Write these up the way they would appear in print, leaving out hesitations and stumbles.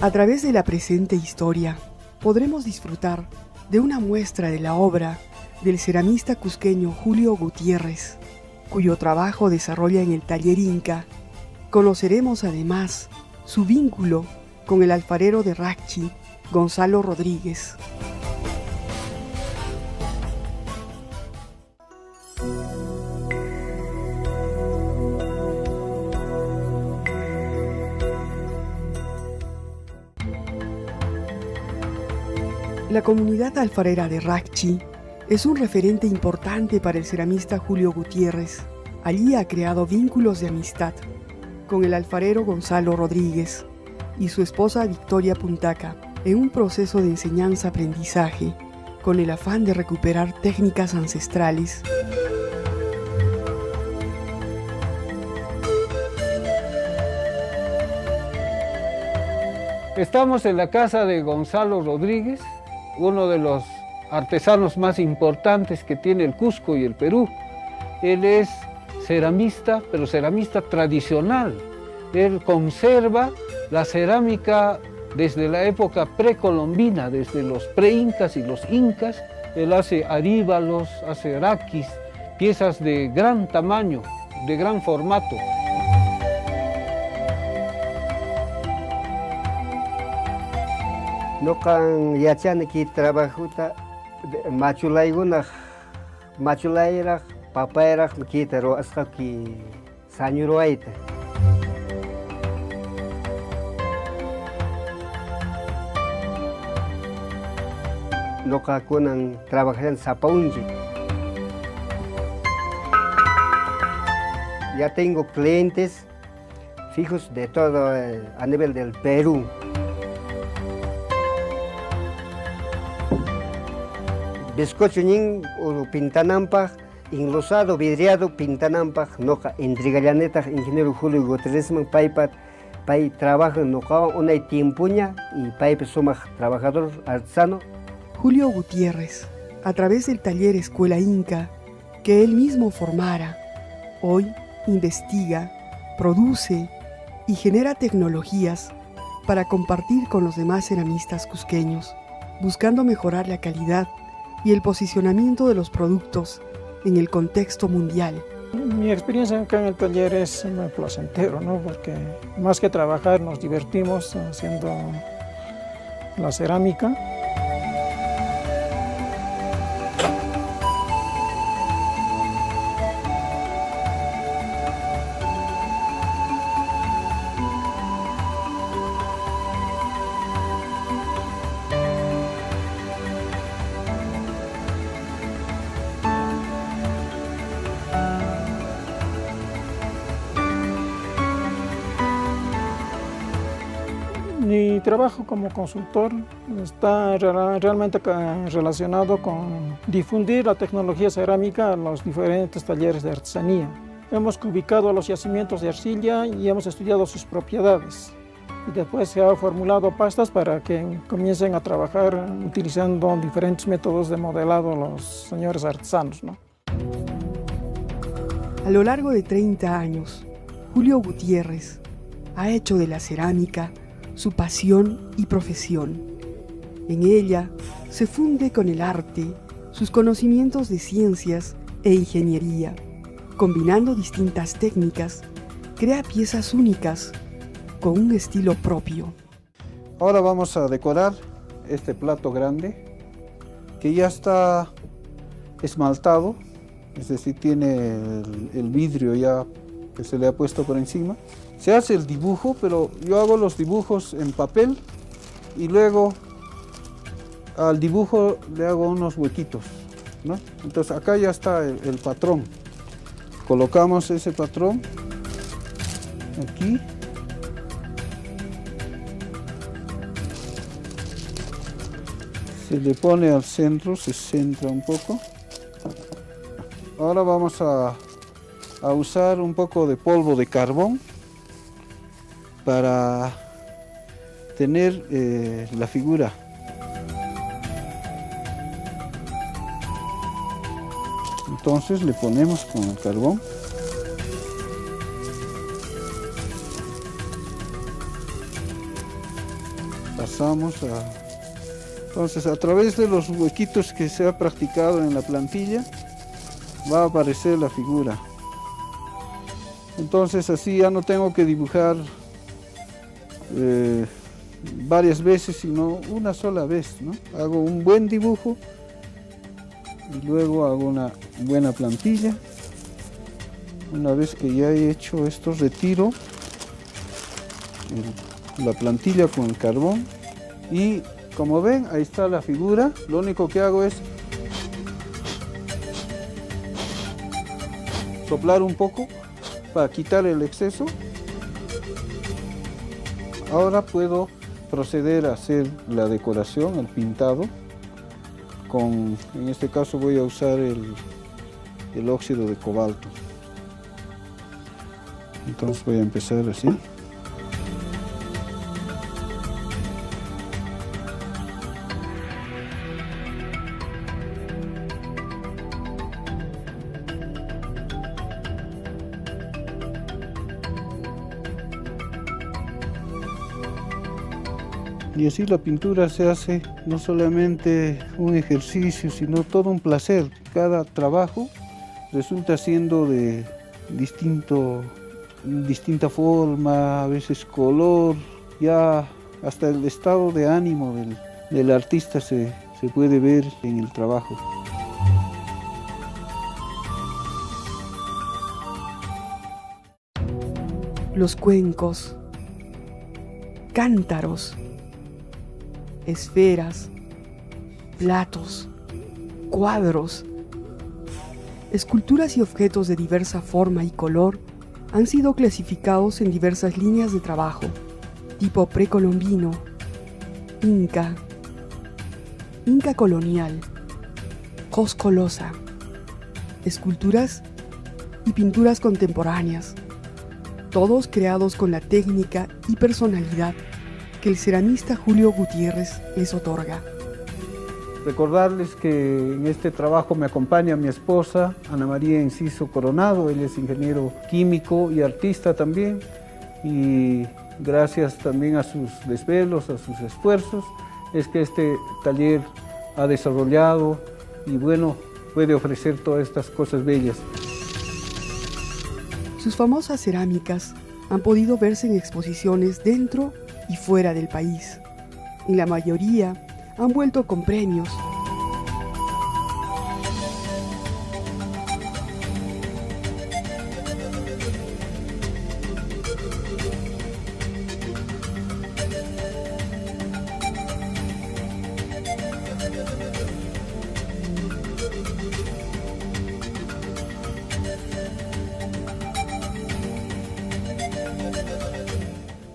A través de la presente historia, podremos disfrutar de una muestra de la obra del ceramista cusqueño Julio Gutiérrez, cuyo trabajo desarrolla en el taller Inca. Conoceremos además su vínculo con el alfarero de Racchi, Gonzalo Rodríguez. La comunidad alfarera de Racchi es un referente importante para el ceramista Julio Gutiérrez. Allí ha creado vínculos de amistad con el alfarero Gonzalo Rodríguez y su esposa Victoria Puntaca, en un proceso de enseñanza-aprendizaje con el afán de recuperar técnicas ancestrales. Estamos en la casa de Gonzalo Rodríguez, uno de los artesanos más importantes que tiene el Cusco y el Perú. Él es ceramista, pero ceramista tradicional. Él conserva la cerámica desde la época precolombina, desde los pre-incas y los incas. Él hace aríbalos, hace raquis, piezas de gran tamaño, de gran formato. Nokan yachani ki trabajuta machulayrak papayrak kita ro asqa ki sañuruaita. Noka kunan trabajan sapaunji. Ya tengo clientes fijos de todo a nivel del Perú. Bizcocho nin pintanampa, enlosado, vidriado, pintanampa, noca entregallaneta, ingeniero Julio Gutiérrez, pay trabaja noca una tiempuña y pay suma trabajador artesano. Julio Gutiérrez, a través del taller Escuela Inca, que él mismo formara, hoy investiga, produce y genera tecnologías para compartir con los demás ceramistas cusqueños, buscando mejorar la calidad y el posicionamiento de los productos en el contexto mundial. Mi experiencia acá en el taller es muy placentero, ¿no? Porque más que trabajar nos divertimos haciendo la cerámica. Mi trabajo como consultor está realmente relacionado con difundir la tecnología cerámica a los diferentes talleres de artesanía. Hemos ubicado los yacimientos de arcilla y hemos estudiado sus propiedades. Y después se han formulado pastas para que comiencen a trabajar utilizando diferentes métodos de modelado los señores artesanos, ¿no? A lo largo de 30 años, Julio Gutiérrez ha hecho de la cerámica su pasión y profesión. En ella se funde con el arte, sus conocimientos de ciencias e ingeniería. Combinando distintas técnicas, crea piezas únicas con un estilo propio. Ahora vamos a decorar este plato grande que ya está esmaltado, es decir, tiene el vidrio ya que se le ha puesto por encima. Se hace el dibujo, pero yo hago los dibujos en papel y luego al dibujo le hago unos huequitos, ¿no? Entonces acá ya está el patrón. Colocamos ese patrón aquí. Se le pone al centro, se centra un poco. Ahora vamos a usar un poco de polvo de carbón para tener la figura. Entonces le ponemos con el carbón. pasamos a... Entonces, a través de los huequitos que se ha practicado en la plantilla, va a aparecer la figura. Entonces, así ya no tengo que dibujar varias veces, sino una sola vez, ¿no? Hago un buen dibujo y luego hago una buena plantilla. Una vez que ya he hecho esto, retiro la plantilla con el carbón y, como ven, ahí está la figura. Lo único que hago es soplar un poco para quitar el exceso. Ahora puedo proceder a hacer la decoración, el pintado. En este caso voy a usar el óxido de cobalto. Entonces voy a empezar así. Y así la pintura se hace no solamente un ejercicio, sino todo un placer. Cada trabajo resulta siendo de distinta forma, a veces color, ya hasta el estado de ánimo del artista se puede ver en el trabajo. Los cuencos, cántaros, esferas, platos, cuadros, esculturas y objetos de diversa forma y color han sido clasificados en diversas líneas de trabajo, tipo precolombino, inca colonial, coscolosa, esculturas y pinturas contemporáneas, todos creados con la técnica y personalidad que el ceramista Julio Gutiérrez les otorga. Recordarles que en este trabajo me acompaña mi esposa, Ana María Enciso Coronado. Ella es ingeniero químico y artista también. Y gracias también a sus desvelos, a sus esfuerzos, es que este taller ha desarrollado y bueno, puede ofrecer todas estas cosas bellas. Sus famosas cerámicas han podido verse en exposiciones dentro y fuera del país. Y la mayoría han vuelto con premios.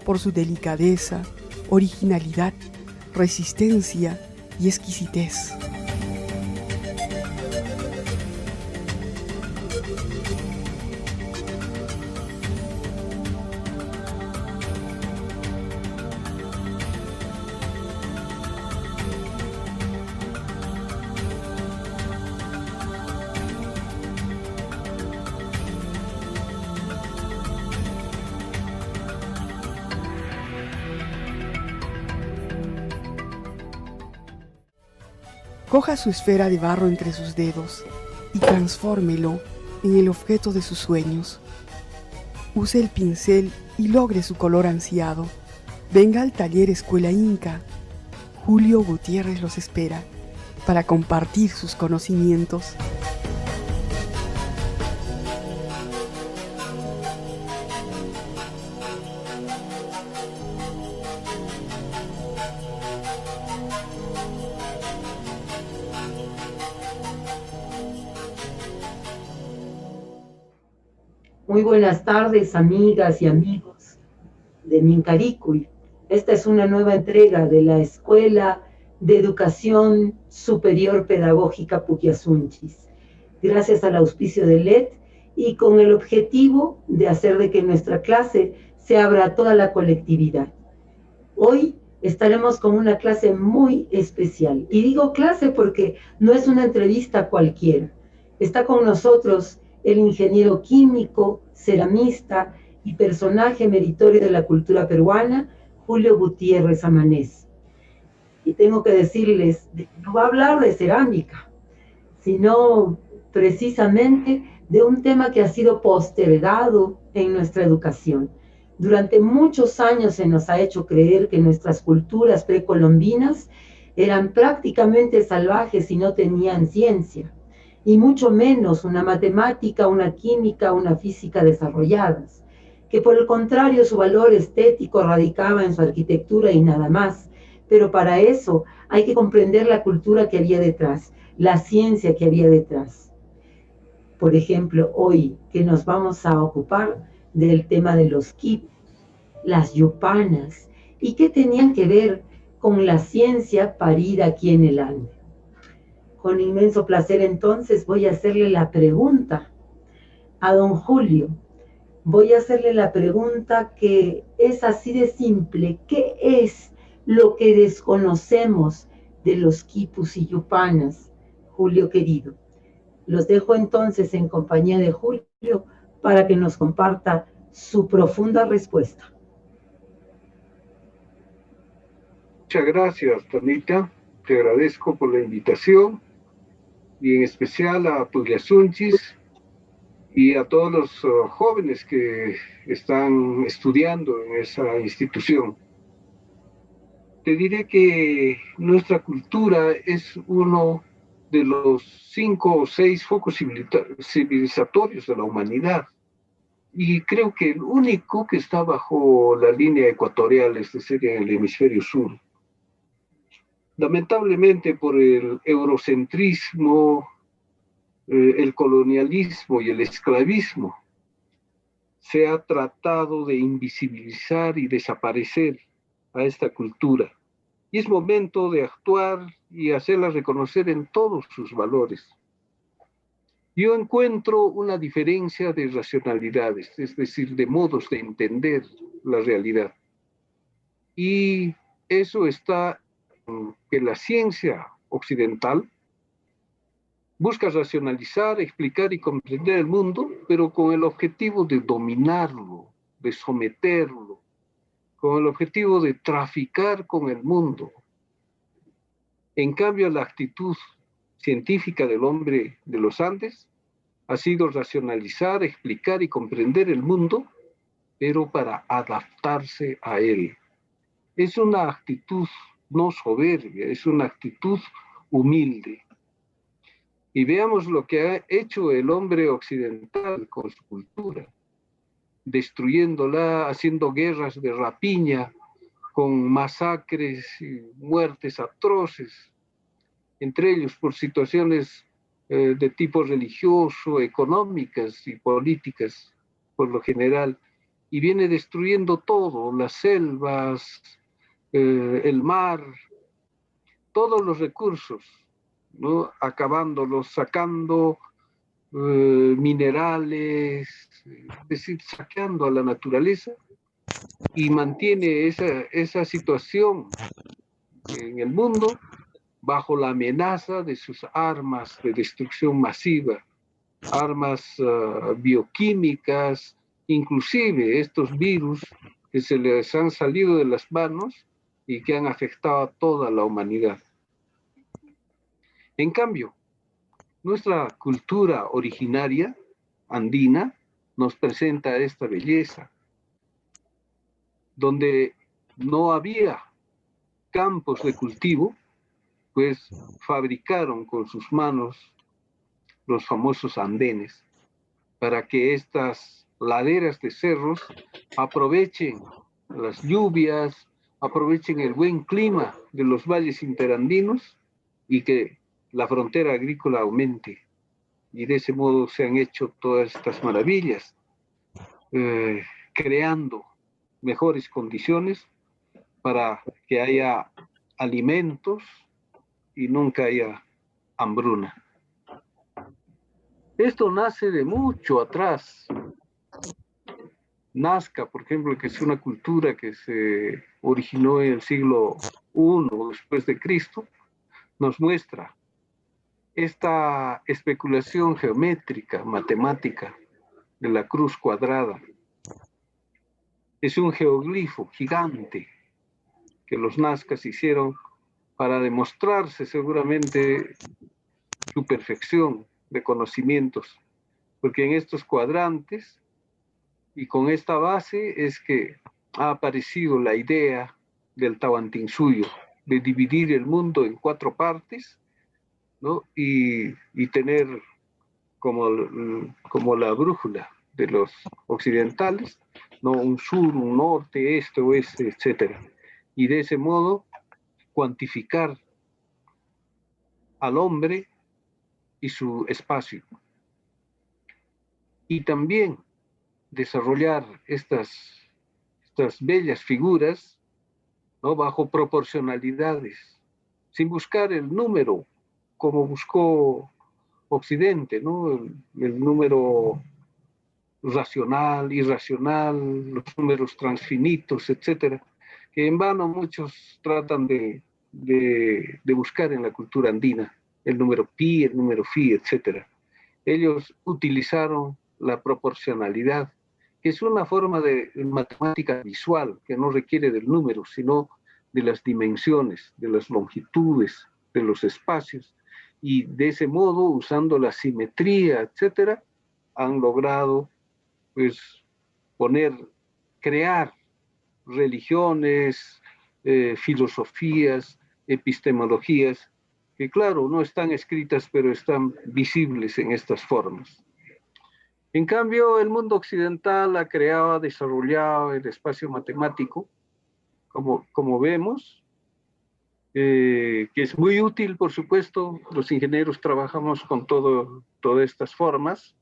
Por su delicadeza, originalidad, resistencia y exquisitez. Coja su esfera de barro entre sus dedos y transfórmelo en el objeto de sus sueños. Use el pincel y logre su color ansiado. Venga al taller Escuela Inca. Julio Gutiérrez los espera para compartir sus conocimientos. Muy buenas tardes, amigas y amigos de Mincaricui. Esta es una nueva entrega de la Escuela de Educación Superior Pedagógica Puquiasunchis, gracias al auspicio de LED y con el objetivo de hacer de que nuestra clase se abra a toda la colectividad. Hoy estaremos con una clase muy especial. Y digo clase porque no es una entrevista cualquiera. Está con nosotros el ingeniero químico, ceramista y personaje meritorio de la cultura peruana, Julio Gutiérrez Amanés. Y tengo que decirles, no va a hablar de cerámica, sino precisamente de un tema que ha sido postergado en nuestra educación. Durante muchos años se nos ha hecho creer que nuestras culturas precolombinas eran prácticamente salvajes y no tenían ciencia, y mucho menos una matemática, una química, una física desarrolladas, que por el contrario su valor estético radicaba en su arquitectura y nada más. Pero para eso hay que comprender la cultura que había detrás, la ciencia que había detrás. Por ejemplo, hoy que nos vamos a ocupar del tema de los quipus, las yupanas, y qué tenían que ver con la ciencia parida aquí en el Ande. Con inmenso placer entonces voy a hacerle la pregunta a don Julio. Voy a hacerle la pregunta que es así de simple. ¿Qué es lo que desconocemos de los quipus y yupanas, Julio querido? Los dejo entonces en compañía de Julio para que nos comparta su profunda respuesta. Muchas gracias, Tanita. Te agradezco por la invitación y en especial a Pugliasunchis y a todos los jóvenes que están estudiando en esa institución. Te diré que nuestra cultura es uno de los 5 o 6 focos civilizatorios de la humanidad. Y creo que el único que está bajo la línea ecuatorial, es decir, en el hemisferio sur. Lamentablemente por el eurocentrismo, el colonialismo y el esclavismo, se ha tratado de invisibilizar y desaparecer a esta cultura. Y es momento de actuar y hacerla reconocer en todos sus valores. Yo encuentro una diferencia de racionalidades, es decir, de modos de entender la realidad. Y eso está en que la ciencia occidental busca racionalizar, explicar y comprender el mundo, pero con el objetivo de dominarlo, de someterlo, con el objetivo de traficar con el mundo. En cambio, la actitud científica del hombre de los Andes ha sido racionalizar, explicar y comprender el mundo, pero para adaptarse a él. Es una actitud no soberbia, es una actitud humilde. Y veamos lo que ha hecho el hombre occidental con su cultura, destruyéndola, haciendo guerras de rapiña, con masacres y muertes atroces, entre ellos por situaciones de tipo religioso, económicas y políticas, por lo general, y viene destruyendo todo, las selvas, el mar, todos los recursos, ¿no? Acabándolos, sacando minerales, es decir, saqueando a la naturaleza, y mantiene esa situación en el mundo bajo la amenaza de sus armas de destrucción masiva, armas bioquímicas, inclusive estos virus que se les han salido de las manos y que han afectado a toda la humanidad. En cambio, nuestra cultura originaria, andina, nos presenta esta belleza, donde no había campos de cultivo, pues fabricaron con sus manos los famosos andenes, para que estas laderas de cerros aprovechen las lluvias, aprovechen el buen clima de los valles interandinos y que la frontera agrícola aumente. Y de ese modo se han hecho todas estas maravillas, creando mejores condiciones para que haya alimentos y nunca haya hambruna. Esto nace de mucho atrás. Nazca, por ejemplo, que es una cultura que se originó en el siglo I después de Cristo, nos muestra esta especulación geométrica, matemática, de la cruz cuadrada. Es un geoglifo gigante que los nazcas hicieron para demostrarse seguramente su perfección de conocimientos, porque en estos cuadrantes y con esta base es que ha aparecido la idea del Tahuantinsuyo, de dividir el mundo en 4 partes, ¿no? Y tener como la brújula de los occidentales, ¿no? Un sur, un norte, este, oeste, etc. Y de ese modo cuantificar al hombre y su espacio. Y también desarrollar estas bellas figuras, ¿no? Bajo proporcionalidades, sin buscar el número como buscó Occidente, ¿no? El número racional, irracional, los números transfinitos, etcétera, que en vano muchos tratan de buscar en la cultura andina, el número pi, el número phi, etcétera. Ellos utilizaron la proporcionalidad, que es una forma de matemática visual, que no requiere del número, sino de las dimensiones, de las longitudes, de los espacios, y de ese modo, usando la simetría, etcétera, han logrado pues crear religiones, filosofías, epistemologías, que claro, no están escritas, pero están visibles en estas formas. En cambio, el mundo occidental ha creado, desarrollado el espacio matemático, como vemos, que es muy útil, por supuesto. Los ingenieros trabajamos con todas estas formas,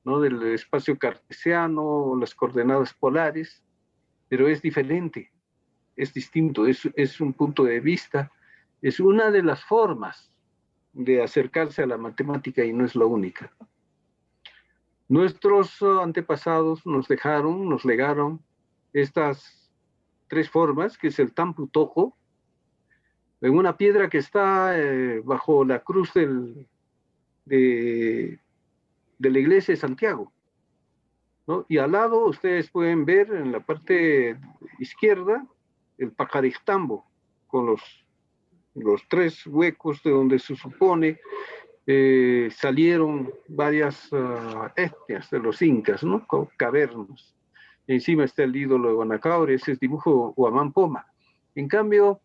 ¿no? Del espacio cartesiano, las coordenadas polares, pero es diferente, es distinto, es un punto de vista, es una de las formas de acercarse a la matemática y no es la única. Nuestros antepasados nos legaron estas 3 formas, que es el Tampu Tojo, en una piedra que está bajo la cruz de la iglesia de Santiago, ¿no? Y al lado ustedes pueden ver en la parte izquierda el Pacarictambo, con los 3 huecos de donde se supone salieron varias etnias de los incas, ¿no? Con cavernas. Encima está el ídolo de Guanacaure, ese es dibujo Huamán Poma. En cambio,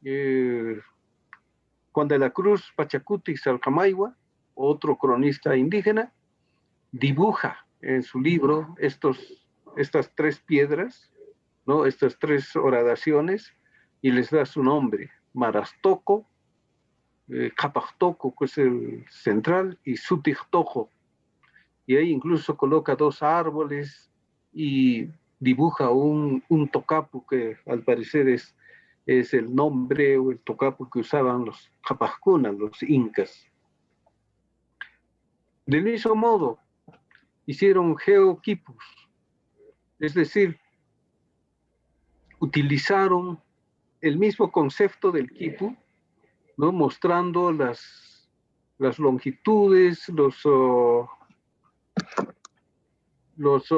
Juan de la Cruz Pachacuti Salcamayhua, otro cronista indígena, dibuja en su libro estas 3 piedras, ¿no? Estas 3 horadaciones, y les da su nombre: Marastoco, Capactoco, que es el central, y Sutictojo. Y ahí incluso coloca 2 árboles y dibuja un tocapu, que al parecer es el nombre o el tocapu que usaban los Capascunas, los incas. Del mismo modo, hicieron geoquipus, es decir, utilizaron el mismo concepto del quipu, ¿no? Mostrando las longitudes, los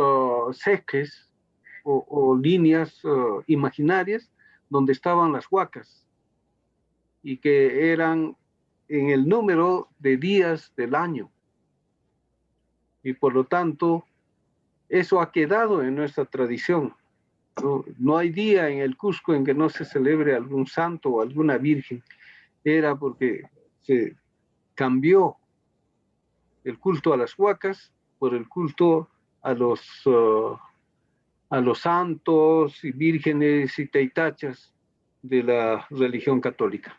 seques o líneas imaginarias donde estaban las huacas, y que eran en el número de días del año. Y por lo tanto, eso ha quedado en nuestra tradición. No hay día en el Cusco en que no se celebre algún santo o alguna virgen. Era porque se cambió el culto a las huacas por el culto a los santos y vírgenes y teitachas de la religión católica.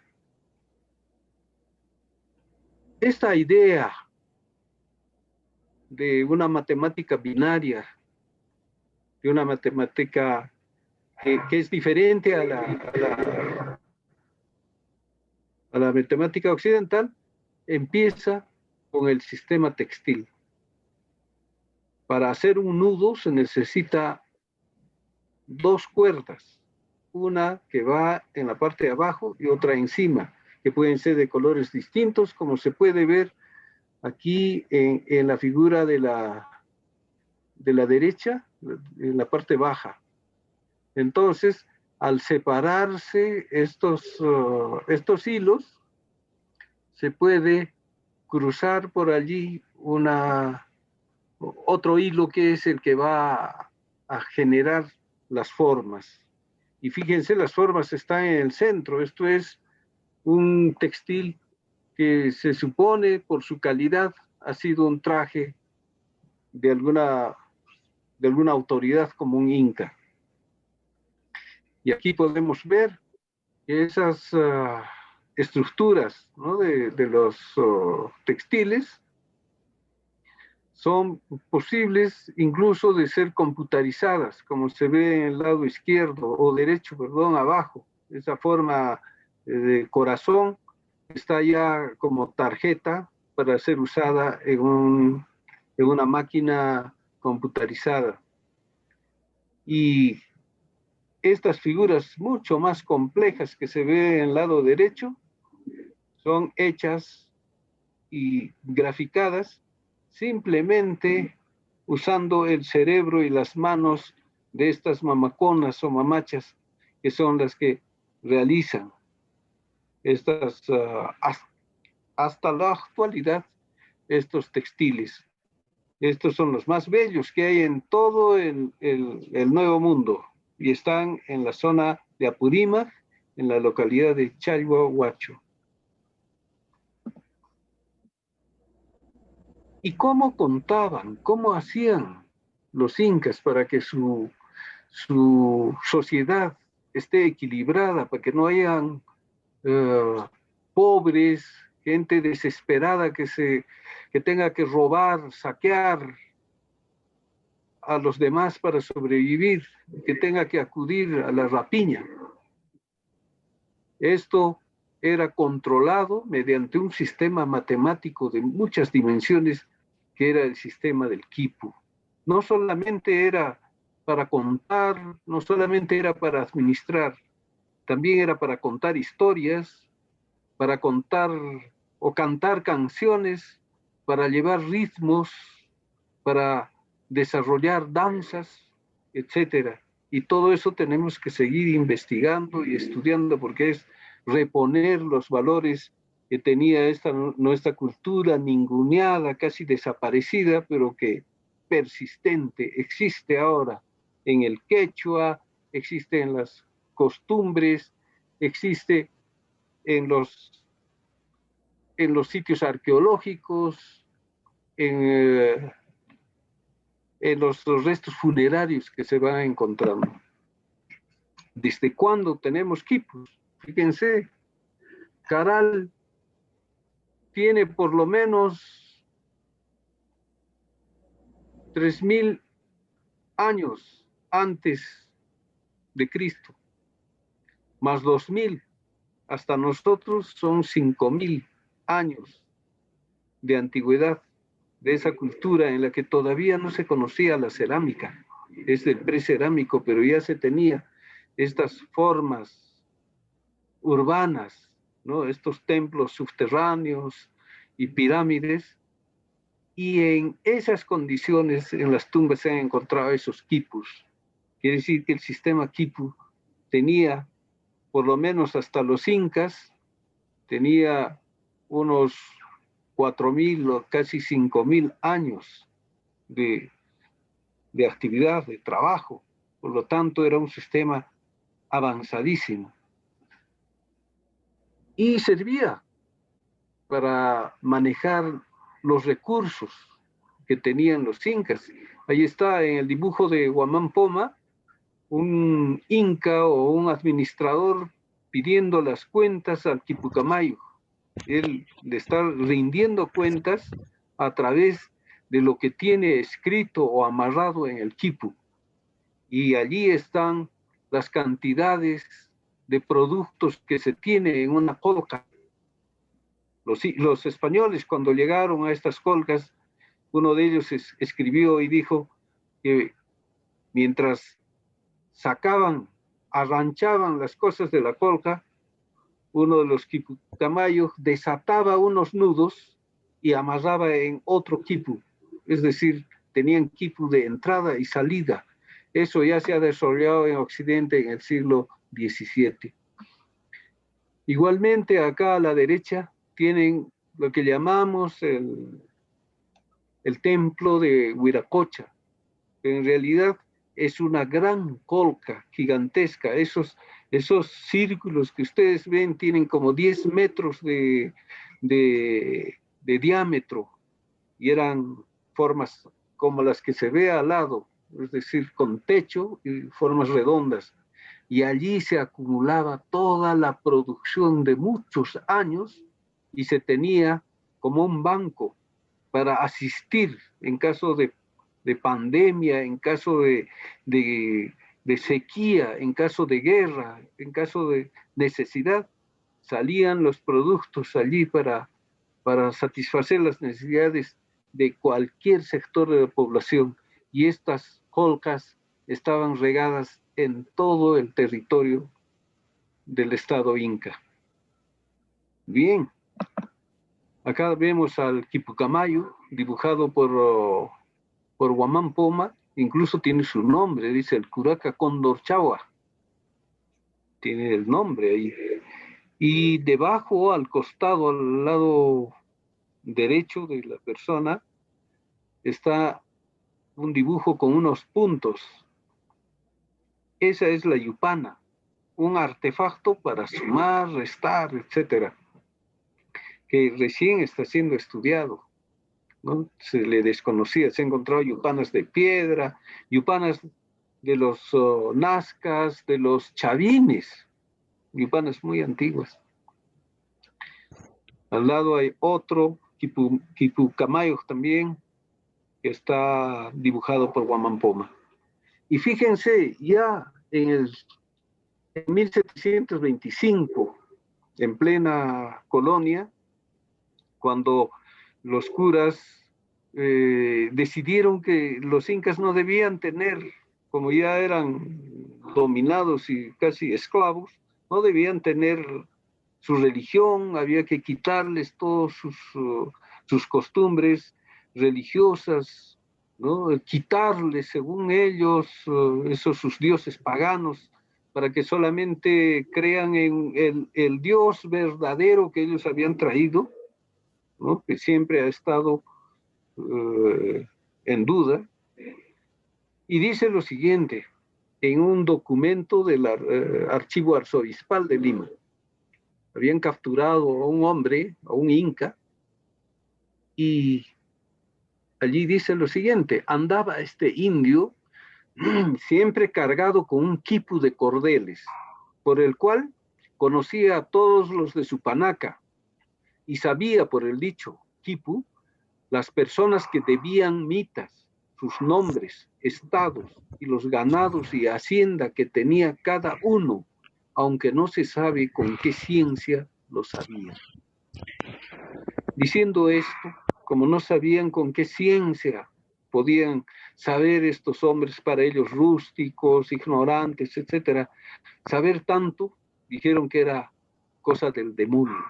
Esta idea de una matemática binaria, de una matemática que es diferente a la matemática occidental, empieza con el sistema textil. Para hacer un nudo se necesita 2 cuerdas, una que va en la parte de abajo y otra encima, que pueden ser de colores distintos, como se puede ver aquí en la figura de la derecha, en la parte baja. Entonces, al separarse estos hilos, se puede cruzar por allí otro hilo que es el que va a generar las formas. Y fíjense, las formas están en el centro. Esto es un textil que se supone por su calidad ha sido un traje de alguna autoridad como un inca. Y aquí podemos ver que esas estructuras, ¿no?, de los textiles son posibles incluso de ser computarizadas, como se ve en el lado izquierdo o derecho, perdón, abajo. Esa forma de corazón está ya como tarjeta para ser usada en una máquina computarizada. Y estas figuras mucho más complejas que se ve en el lado derecho son hechas y graficadas simplemente usando el cerebro y las manos de estas mamaconas o mamachas, que son las que realizan estas, hasta la actualidad, estos textiles. Estos son los más bellos que hay en todo el Nuevo Mundo y están en la zona de Apurímac, en la localidad de Chalhuahuacho. ¿Y cómo contaban, cómo hacían los incas para que su sociedad esté equilibrada, para que no hayan pobres, gente desesperada que tenga que robar, saquear a los demás para sobrevivir, que tenga que acudir a la rapiña? Esto era controlado mediante un sistema matemático de muchas dimensiones, que era el sistema del quipu. No solamente era para contar, no solamente era para administrar, también era para contar historias, para contar o cantar canciones, para llevar ritmos, para desarrollar danzas, etcétera. Y todo eso tenemos que seguir investigando y estudiando, porque es reponer los valores que tenía nuestra cultura ninguneada, casi desaparecida, pero que persistente, existe ahora en el quechua, existe en las costumbres, existe en los sitios arqueológicos, en los restos funerarios que se van encontrando. ¿Desde cuándo tenemos quipus? Fíjense, Caral tiene por lo menos 3000 años antes de Cristo, más 2000, hasta nosotros son 5000 años de antigüedad de esa cultura en la que todavía no se conocía la cerámica. Es del precerámico, pero ya se tenía estas formas urbanas, ¿no?, estos templos subterráneos y pirámides, y en esas condiciones en las tumbas se han encontrado esos quipus. Quiere decir que el sistema quipu tenía, por lo menos hasta los incas, tenía unos 4000 o casi 5000 años de actividad, de trabajo. Por lo tanto, era un sistema avanzadísimo. Y servía para manejar los recursos que tenían los incas. Ahí está en el dibujo de Guamán Poma, un inca o un administrador pidiendo las cuentas al Quipucamayo. Él le está rindiendo cuentas a través de lo que tiene escrito o amarrado en el quipu. Y allí están las cantidades de productos que se tiene en una colca. Los españoles, cuando llegaron a estas colcas, uno de ellos escribió y dijo que mientras sacaban, arranchaban las cosas de la colca, uno de los quipucamayos desataba unos nudos y amarraba en otro quipu. Es decir, tenían quipu de entrada y salida. Eso ya se ha desarrollado en Occidente en el siglo XVII. Igualmente acá a la derecha tienen lo que llamamos el templo de Huiracocha, que en realidad es una gran colca gigantesca. Esos círculos que ustedes ven tienen como 10 metros de diámetro y eran formas como las que se ve al lado, es decir, con techo y formas redondas. Y allí se acumulaba toda la producción de muchos años y se tenía como un banco para asistir en caso de pandemia, en caso de sequía, en caso de guerra, en caso de necesidad. Salían los productos allí para satisfacer las necesidades de cualquier sector de la población. Y estas colcas estaban regadas en todo el territorio del estado Inca. Bien, acá vemos al Quipucamayo, dibujado por Guamán Poma, incluso tiene su nombre, dice el Curaca Condorchawa. Tiene el nombre ahí. Y debajo, al costado, al lado derecho de la persona, está un dibujo con unos puntos. Esa es la yupana, un artefacto para sumar, restar, etcétera, que recién está siendo estudiado, ¿no? Se le desconocía, se han encontrado yupanas de piedra, yupanas de los nazcas, de los chavines, yupanas muy antiguas. Al lado hay otro, Quipucamayo también, que está dibujado por Guamán Poma. Y fíjense, ya en 1725, en plena colonia, cuando los curas decidieron que los incas no debían tener, como ya eran dominados y casi esclavos, no debían tener su religión, había que quitarles todas sus costumbres religiosas, ¿no? Quitarles, según ellos, sus dioses paganos, para que solamente crean en el Dios verdadero que ellos habían traído, ¿no? Que siempre ha estado en duda. Y dice lo siguiente, en un documento del Archivo Arzobispal de Lima: habían capturado a un hombre, a un inca, y allí dice lo siguiente: andaba este indio siempre cargado con un quipu de cordeles, por el cual conocía a todos los de su panaca, y sabía por el dicho quipu las personas que debían mitas, sus nombres, estados y los ganados y hacienda que tenía cada uno, aunque no se sabe con qué ciencia lo sabía. Diciendo esto, como no sabían con qué ciencia podían saber estos hombres, para ellos rústicos, ignorantes, etcétera, saber tanto, dijeron que era cosa del demonio,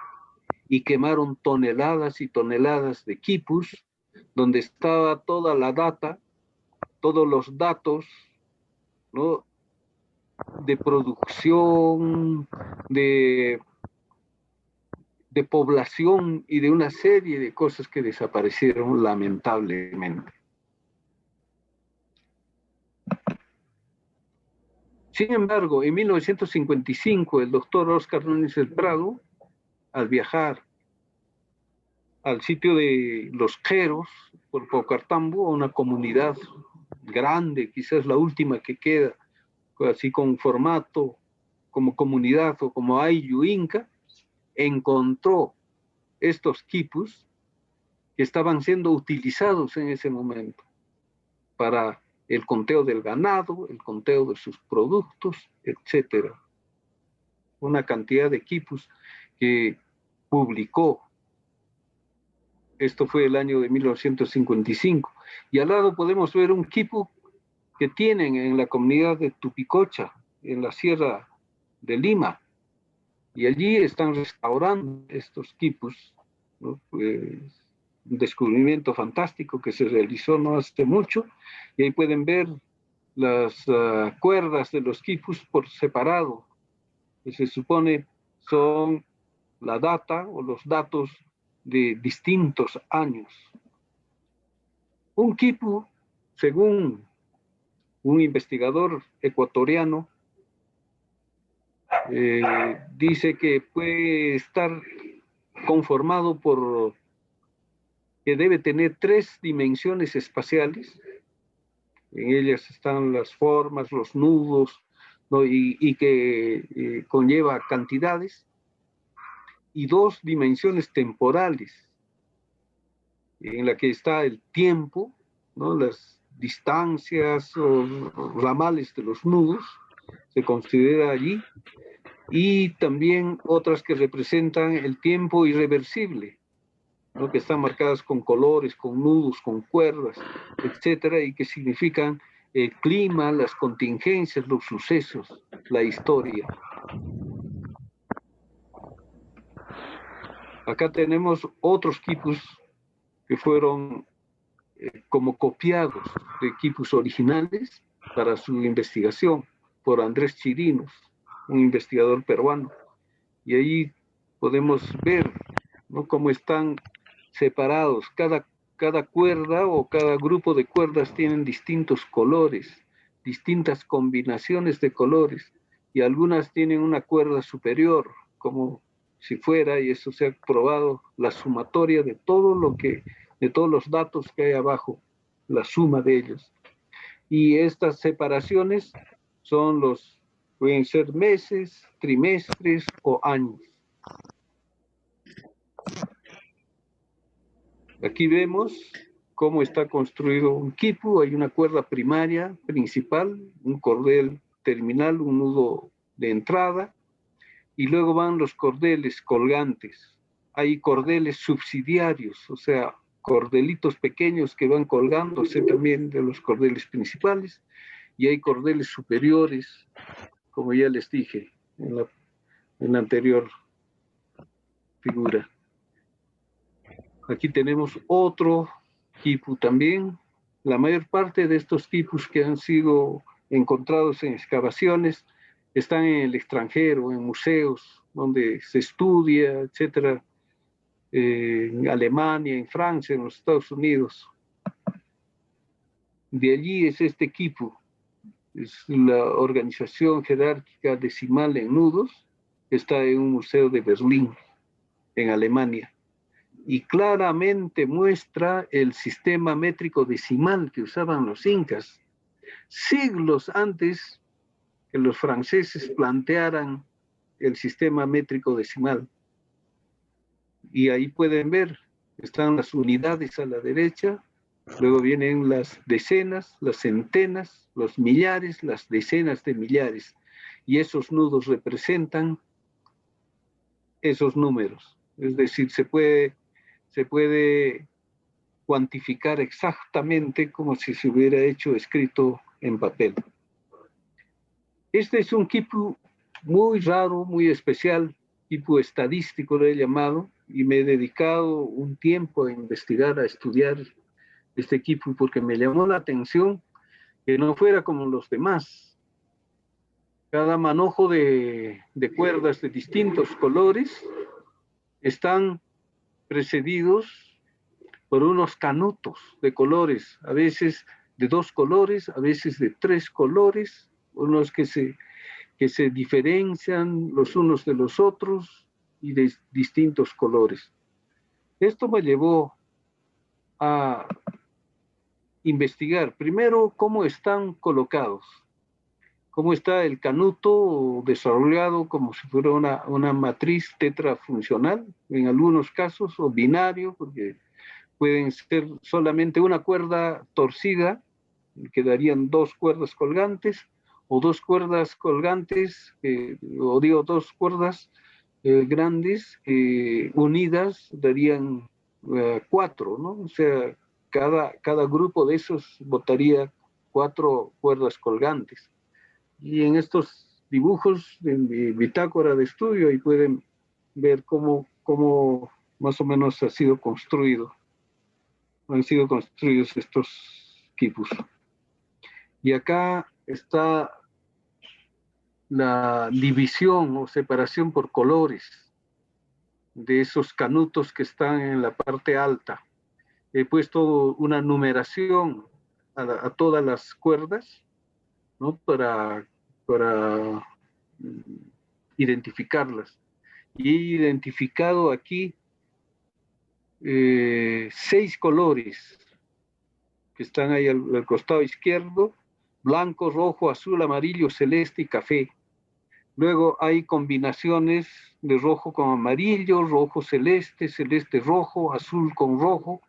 y quemaron toneladas y toneladas de quipus, donde estaba toda la data, todos los datos, ¿no?, de producción, de población y de una serie de cosas que desaparecieron lamentablemente. Sin embargo, en 1955, el doctor Oscar Núñez del Prado, al viajar al sitio de Los Queros, por Paucartambo, una comunidad grande, quizás la última que queda, así con formato como comunidad o como Ayllu Inca, encontró estos quipus que estaban siendo utilizados en ese momento para el conteo del ganado, el conteo de sus productos, etcétera. Una cantidad de quipus que publicó. Esto fue el año de 1955. Y al lado podemos ver un quipu que tienen en la comunidad de Tupicocha, en la Sierra de Lima. Y allí están restaurando estos quipus, ¿no? Un descubrimiento fantástico que se realizó no hace mucho, y ahí pueden ver las cuerdas de los quipus por separado, que se supone son la data o los datos de distintos años. Un quipu, según un investigador ecuatoriano, dice que puede estar conformado por, que debe tener 3 dimensiones espaciales. En ellas están las formas, los nudos, ¿no? y que conlleva cantidades, y 2 dimensiones temporales, en la que está el tiempo, ¿no? Las distancias o ramales de los nudos, se considera allí, y también otras que representan el tiempo irreversible, ¿no? Que están marcadas con colores, con nudos, con cuerdas, etcétera, y que significan el clima, las contingencias, los sucesos, la historia. Acá tenemos otros quipus que fueron como copiados de quipus originales para su investigación por Andrés Chirinos, un investigador peruano. Y ahí podemos ver, ¿no? Cómo están separados. Cada cuerda o cada grupo de cuerdas tienen distintos colores, distintas combinaciones de colores, y algunas tienen una cuerda superior, como si fuera, y eso se ha probado, la sumatoria de de todos los datos que hay abajo, la suma de ellos. Y estas separaciones pueden ser meses, trimestres o años. Aquí vemos cómo está construido un quipu. Hay una cuerda primaria, principal, un cordel terminal, un nudo de entrada, y luego van los cordeles colgantes. Hay cordeles subsidiarios, o sea, cordelitos pequeños que van colgándose también de los cordeles principales, y hay cordeles superiores, como ya les dije en la anterior figura. Aquí tenemos otro quipu también. La mayor parte de estos quipus que han sido encontrados en excavaciones están en el extranjero, en museos donde se estudia, etcétera, en Alemania, en Francia, en los Estados Unidos. De allí es este quipu, es la organización jerárquica decimal en nudos, que está en un museo de Berlín, en Alemania, y claramente muestra el sistema métrico decimal que usaban los incas, siglos antes que los franceses plantearan el sistema métrico decimal. Y ahí pueden ver, están las unidades a la derecha, luego vienen las decenas, las centenas, los millares, las decenas de millares, y esos nudos representan esos números. Es decir, se puede cuantificar exactamente como si se hubiera escrito en papel. Este es un quipu muy raro, muy especial, quipu estadístico lo he llamado, y me he dedicado un tiempo a investigar, a estudiar este quipu, porque me llamó la atención que no fuera como los demás. Cada manojo de cuerdas de distintos colores están precedidos por unos canutos de colores, a veces de 2 colores, a veces de 3 colores, unos que se diferencian los unos de los otros y de distintos colores. Esto me llevó a investigar primero cómo están colocados, cómo está el canuto desarrollado como si fuera una matriz tetrafuncional, en algunos casos, o binario, porque pueden ser solamente una cuerda torcida, quedarían 2 cuerdas colgantes, o 2 cuerdas colgantes, o digo 2 cuerdas grandes unidas darían 4, ¿no? O sea, cada grupo de esos botaría 4 cuerdas colgantes. Y en estos dibujos de mi bitácora de estudio, ahí pueden ver cómo más o menos han sido construidos estos quipus. Y acá está la división o separación por colores de esos canutos que están en la parte alta. He puesto una numeración a todas las cuerdas, ¿no? para identificarlas. Y he identificado aquí 6 colores que están ahí al costado izquierdo: blanco, rojo, azul, amarillo, celeste y café. Luego hay combinaciones de rojo con amarillo, rojo celeste, celeste rojo, azul con rojo,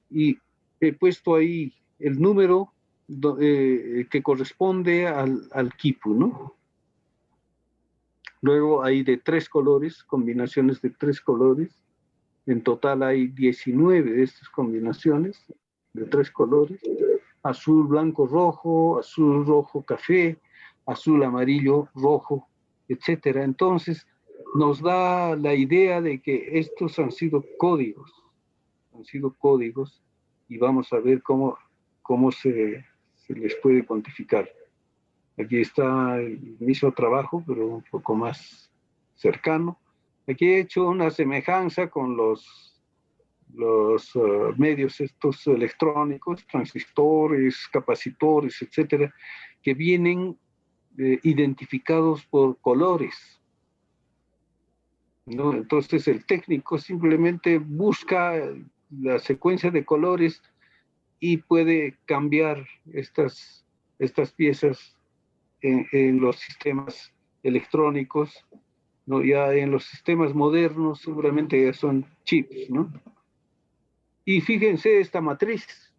y he puesto ahí el número que corresponde al quipu, ¿no? Luego hay de 3 colores, combinaciones de 3 colores. En total hay 19 de estas combinaciones de 3 colores: azul, blanco, rojo, azul, rojo, café, azul, amarillo, rojo, etcétera. Entonces, nos da la idea de que estos han sido códigos, y vamos a ver cómo se les puede cuantificar. Aquí está el mismo trabajo, pero un poco más cercano. Aquí he hecho una semejanza con los medios estos electrónicos, transistores, capacitores, etcétera, que vienen identificados por colores, ¿no? Entonces el técnico simplemente busca la secuencia de colores y puede cambiar estas piezas en los sistemas electrónicos, ¿no? Ya en los sistemas modernos seguramente ya son chips, ¿no? Y fíjense esta matriz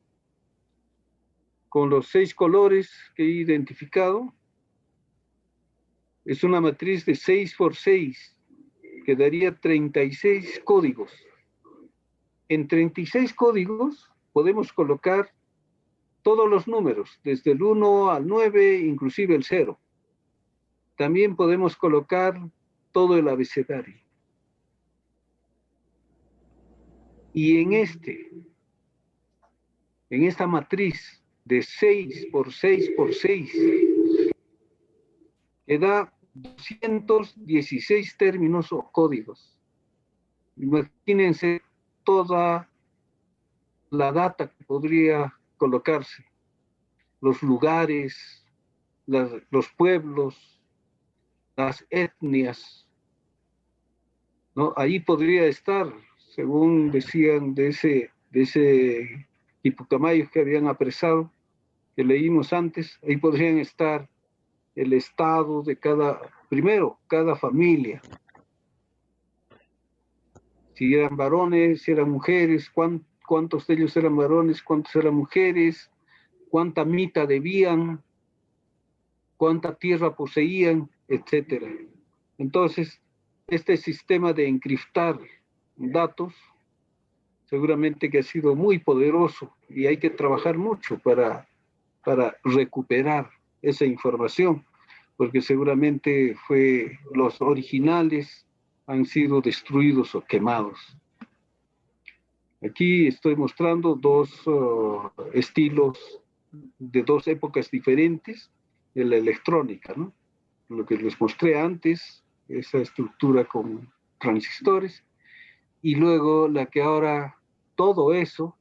con los 6 colores que he identificado. Es una matriz de 6 por 6, que daría 36 códigos. En 36 códigos podemos colocar todos los números, desde el 1 al 9, inclusive el 0. También podemos colocar todo el abecedario. Y en esta matriz de 6 por 6 por 6, que da 216 términos o códigos. Imagínense toda la data que podría colocarse: los lugares, los pueblos, las etnias, ¿no? Ahí podría estar, según decían de ese Hipucamayo que habían apresado, que leímos antes, ahí podrían estar el estado de cada familia. Si eran varones, si eran mujeres, cuántos de ellos eran varones, cuántos eran mujeres, cuánta mita debían, cuánta tierra poseían, etcétera. Entonces, este sistema de encriptar datos seguramente que ha sido muy poderoso y hay que trabajar mucho para recuperar esa información, porque seguramente los originales han sido destruidos o quemados. Aquí estoy mostrando 2 estilos de 2 épocas diferentes de la electrónica, ¿no? Lo que les mostré antes, esa estructura con transistores, y luego la que ahora todo eso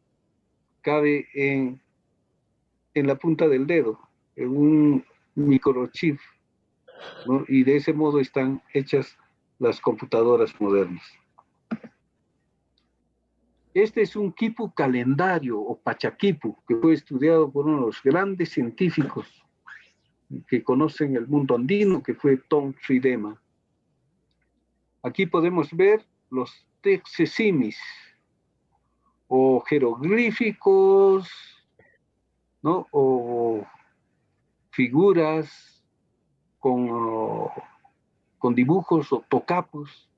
cabe en la punta del dedo, en un microchip, ¿no? Y de ese modo están hechas las computadoras modernas. Este es un quipu calendario o pachaquipu, que fue estudiado por uno de los grandes científicos que conocen el mundo andino, que fue Tom Tridema. Aquí podemos ver los texesimis, o jeroglíficos, ¿no? O figuras con dibujos o tocapos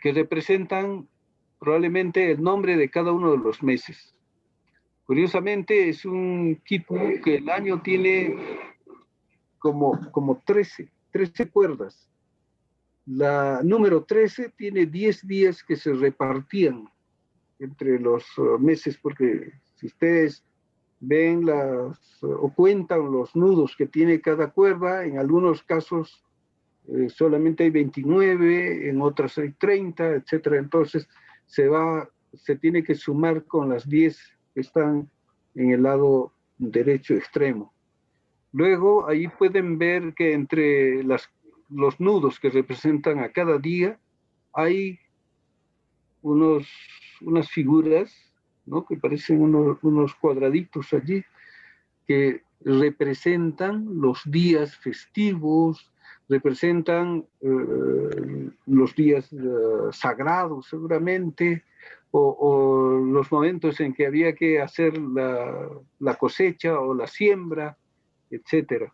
que representan probablemente el nombre de cada uno de los meses. Curiosamente es un quipu que el año tiene como 13 cuerdas. La número 13 tiene 10 días que se repartían entre los meses, porque si ustedes ven o cuentan los nudos que tiene cada cuerda, en algunos casos solamente hay 29, en otras hay 30, etcétera. Entonces se tiene que sumar con las 10 que están en el lado derecho extremo. Luego ahí pueden ver que entre los nudos que representan a cada día hay unas figuras, ¿no?, que parecen unos cuadraditos allí, que representan los días festivos, representan los días sagrados seguramente, o los momentos en que había que hacer la cosecha o la siembra, etc.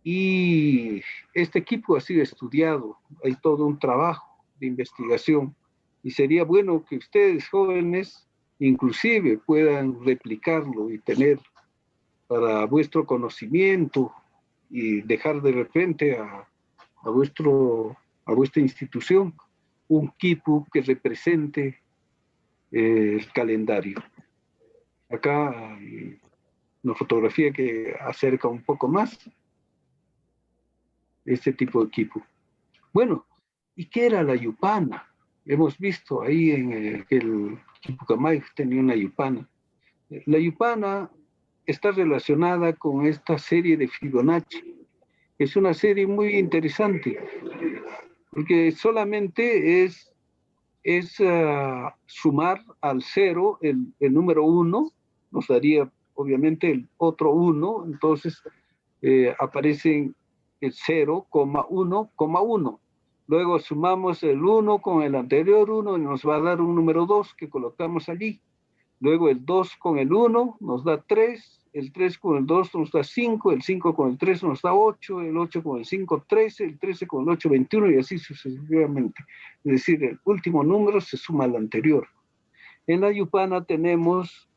Y este equipo ha sido estudiado, hay todo un trabajo de investigación, y sería bueno que ustedes jóvenes inclusive puedan replicarlo y tener para vuestro conocimiento, y dejar de repente a vuestra institución un quipu que represente el calendario. Acá hay una fotografía que acerca un poco más este tipo de quipu. Bueno, ¿y qué era la yupana? Hemos visto ahí que el Quipucamay tenía una yupana. La yupana está relacionada con esta serie de Fibonacci. Es una serie muy interesante, porque solamente es sumar al 0 el número 1, nos daría obviamente el otro 1, entonces aparecen el 0,1,1. Luego sumamos el 1 con el anterior 1 y nos va a dar un número 2 que colocamos allí. Luego el 2 con el 1 nos da 3, el 3 con el 2 nos da 5, el 5 con el 3 nos da 8, el 8 con el 5, 13, el 13 con el 8, 21 y así sucesivamente. Es decir, el último número se suma al anterior. En la yupana tenemos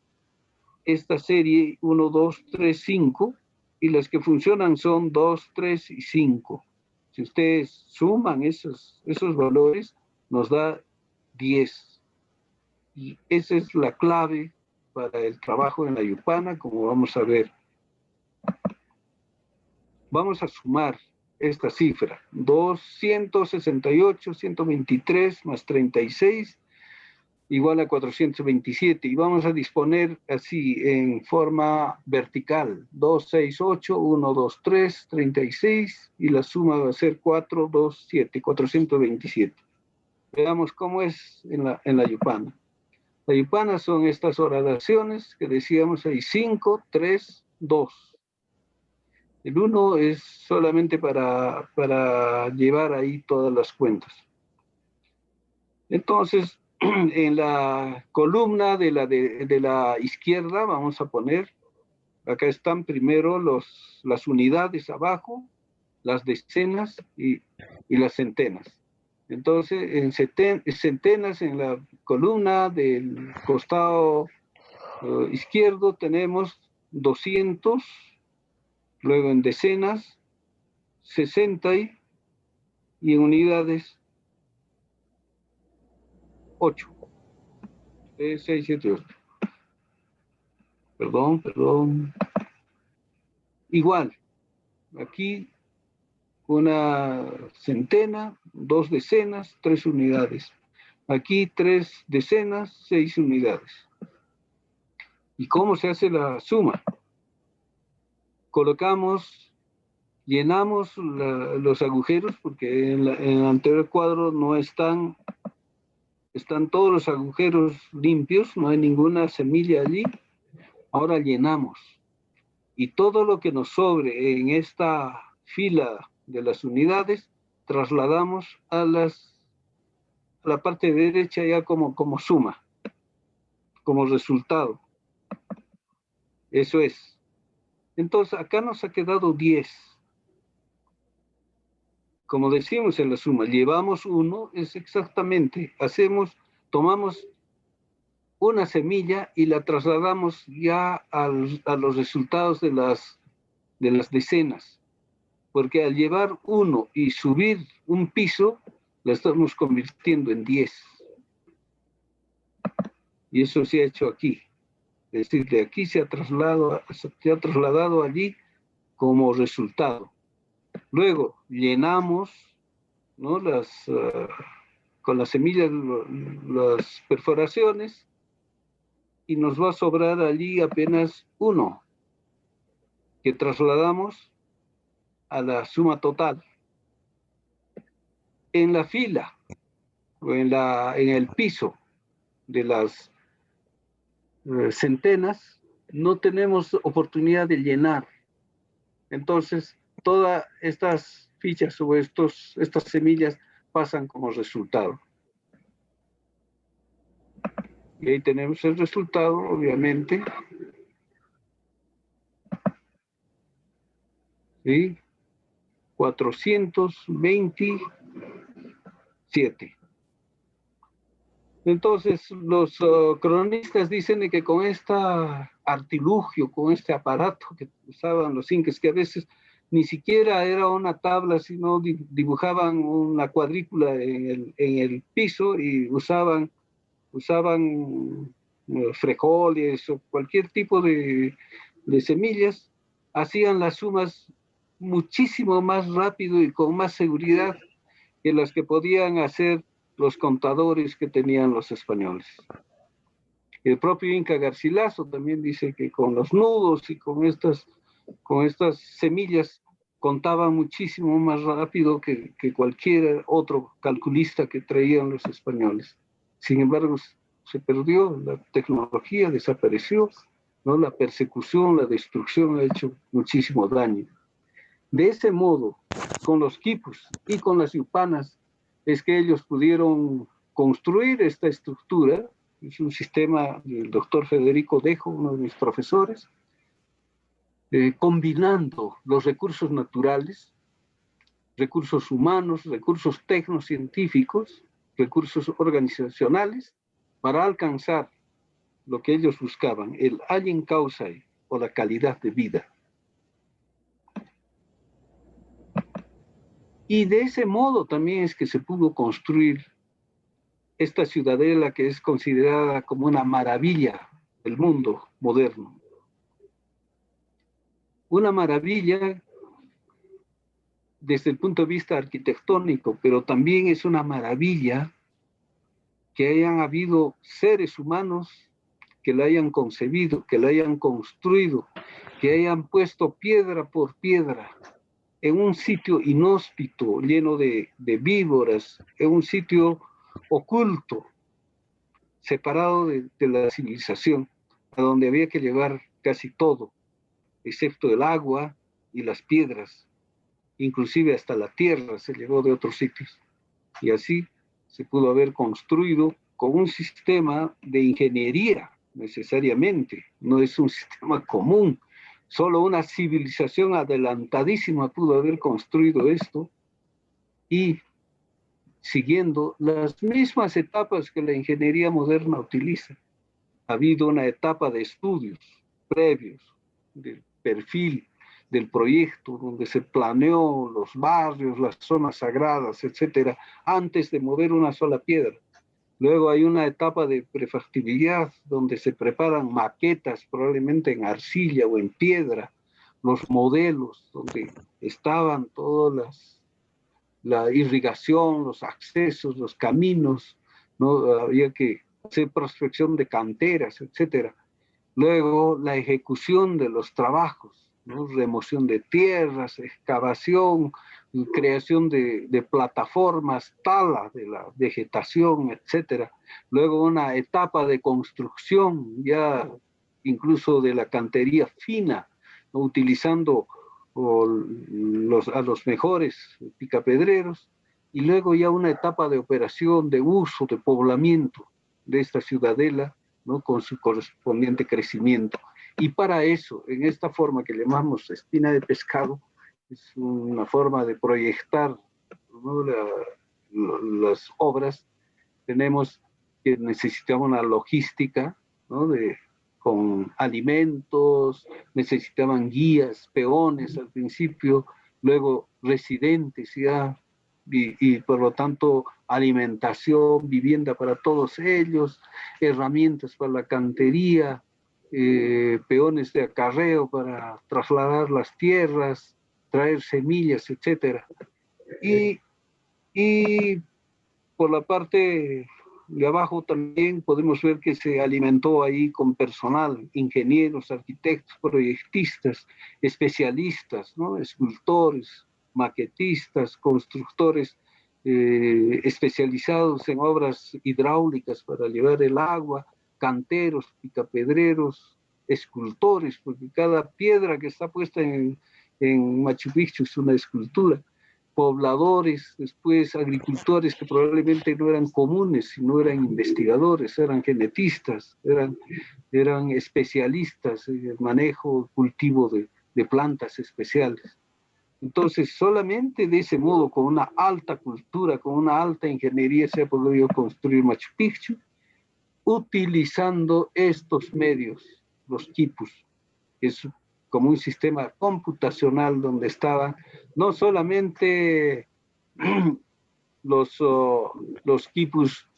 esta serie 1, 2, 3, 5 y las que funcionan son 2, 3 y 5. Si ustedes suman esos valores, nos da 10. Y esa es la clave para el trabajo en la yupana, como vamos a ver. Vamos a sumar esta cifra, 268, 123 más 36, igual a 427. Y vamos a disponer así en forma vertical, 268, 1, 2, 3, 36, y la suma va a ser 4, 2, 7, 427. Veamos cómo es en la yupana. La yupana son estas horadaciones que decíamos ahí, 5, 3, 2. El 1 es solamente para llevar ahí todas las cuentas. Entonces, en la columna de la izquierda vamos a poner, acá están primero las unidades abajo, las decenas y las centenas. Entonces, en centenas, en la columna del costado izquierdo tenemos 200, luego en decenas, 60 y en unidades, 8. 3, 6, 7, 8. Perdón. Igual, aquí una centena, 2 decenas, 3 unidades. Aquí 3 decenas, 6 unidades. ¿Y cómo se hace la suma? Llenamos los agujeros, porque en el anterior cuadro no están todos los agujeros limpios, no hay ninguna semilla allí. Ahora llenamos. Y todo lo que nos sobre en esta fila de las unidades, trasladamos a la parte derecha ya como suma, como resultado. Eso es. Entonces, acá nos ha quedado 10. Como decimos en la suma, llevamos 1, es exactamente, tomamos una semilla y la trasladamos ya a los resultados de las decenas. Porque al llevar 1 y subir un piso, la estamos convirtiendo en 10. Y eso se ha hecho aquí. Es decir, de aquí se ha trasladado allí como resultado. Luego llenamos, ¿no?, con las semillas las perforaciones, y nos va a sobrar allí apenas uno, que trasladamos a la suma total. En la fila o en el piso de las centenas no tenemos oportunidad de llenar. Entonces, todas estas fichas o estas semillas pasan como resultado. Y ahí tenemos el resultado, obviamente. ¿Sí? 427. Entonces, los cronistas dicen de que con este artilugio, con este aparato que usaban los incas, que a veces ni siquiera era una tabla, sino dibujaban una cuadrícula en el piso y usaban frijoles o cualquier tipo de semillas, hacían las sumas muchísimo más rápido y con más seguridad que las que podían hacer los contadores que tenían los españoles. El propio Inca Garcilaso también dice que con los nudos y con estas semillas contaba muchísimo más rápido que cualquier otro calculista que traían los españoles. Sin embargo, se perdió, la tecnología desapareció, ¿no? La persecución, la destrucción ha hecho muchísimo daño. De ese modo, con los quipus y con las yupanas, es que ellos pudieron construir esta estructura. Es un sistema del doctor Federico Dejo, uno de mis profesores, combinando los recursos naturales, recursos humanos, recursos tecnocientíficos, recursos organizacionales, para alcanzar lo que ellos buscaban, el allen causae, o la calidad de vida. Y de ese modo también es que se pudo construir esta ciudadela que es considerada como una maravilla del mundo moderno. Una maravilla desde el punto de vista arquitectónico, pero también es una maravilla que hayan habido seres humanos que la hayan concebido, que la hayan construido, que hayan puesto piedra por piedra en un sitio inhóspito, lleno de víboras, en un sitio oculto, separado de la civilización, a donde había que llevar casi todo, excepto el agua y las piedras, inclusive hasta la tierra se llevó de otros sitios. Y así se pudo haber construido con un sistema de ingeniería, necesariamente, no es un sistema común. Solo una civilización adelantadísima pudo haber construido esto, y siguiendo las mismas etapas que la ingeniería moderna utiliza. Ha habido una etapa de estudios previos, del perfil del proyecto, donde se planeó los barrios, las zonas sagradas, etcétera, antes de mover una sola piedra. Luego hay una etapa de prefactibilidad, donde se preparan maquetas, probablemente en arcilla o en piedra, los modelos, donde estaban todas la irrigación, los accesos, los caminos, ¿no? Había que hacer prospección de canteras, etcétera. Luego la ejecución de los trabajos, ¿no? Remoción de tierras, excavación, creación de plataformas, tala de la vegetación, etcétera. Luego una etapa de construcción, ya incluso de la cantería fina, ¿no? Utilizando a los mejores picapedreros, y luego ya una etapa de operación, de uso, de poblamiento de esta ciudadela, ¿no? Con su correspondiente crecimiento. Y para eso, en esta forma que llamamos espina de pescado, es una forma de proyectar, ¿no? Las obras. Tenemos que necesitamos una logística, ¿no? Con alimentos, necesitaban guías, peones al principio, luego residentes ya, y por lo tanto alimentación, vivienda para todos ellos, herramientas para la cantería, peones de acarreo para trasladar las tierras, traer semillas, etcétera. Y por la parte de abajo también podemos ver que se alimentó ahí con personal, ingenieros, arquitectos, proyectistas, especialistas, ¿no? Escultores, maquetistas, constructores especializados en obras hidráulicas para llevar el agua, canteros, picapedreros, escultores, porque cada piedra que está puesta en Machu Picchu es una escultura, pobladores, después agricultores que probablemente no eran comunes, sino eran investigadores, eran genetistas, eran especialistas en el manejo, cultivo de plantas especiales. Entonces, solamente de ese modo, con una alta cultura, con una alta ingeniería, se ha podido construir Machu Picchu, utilizando estos medios, los quipus, que es como un sistema computacional donde estaban no solamente los quipus,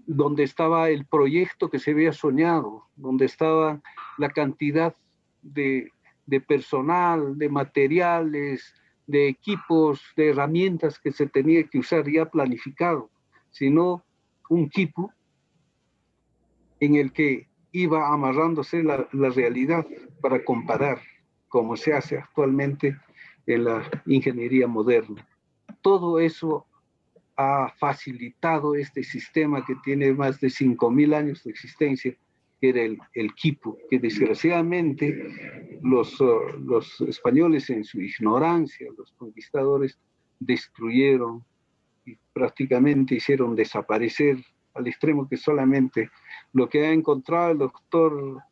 donde estaba el proyecto que se había soñado, donde estaba la cantidad de personal, de materiales, de equipos, de herramientas que se tenía que usar ya planificado, sino un quipu en el que iba amarrándose la realidad para comparar, como se hace actualmente en la ingeniería moderna. Todo eso ha facilitado este sistema que tiene más de 5.000 años de existencia, que era el quipu, que desgraciadamente los españoles en su ignorancia, los conquistadores, destruyeron y prácticamente hicieron desaparecer, al extremo que solamente lo que ha encontrado el doctor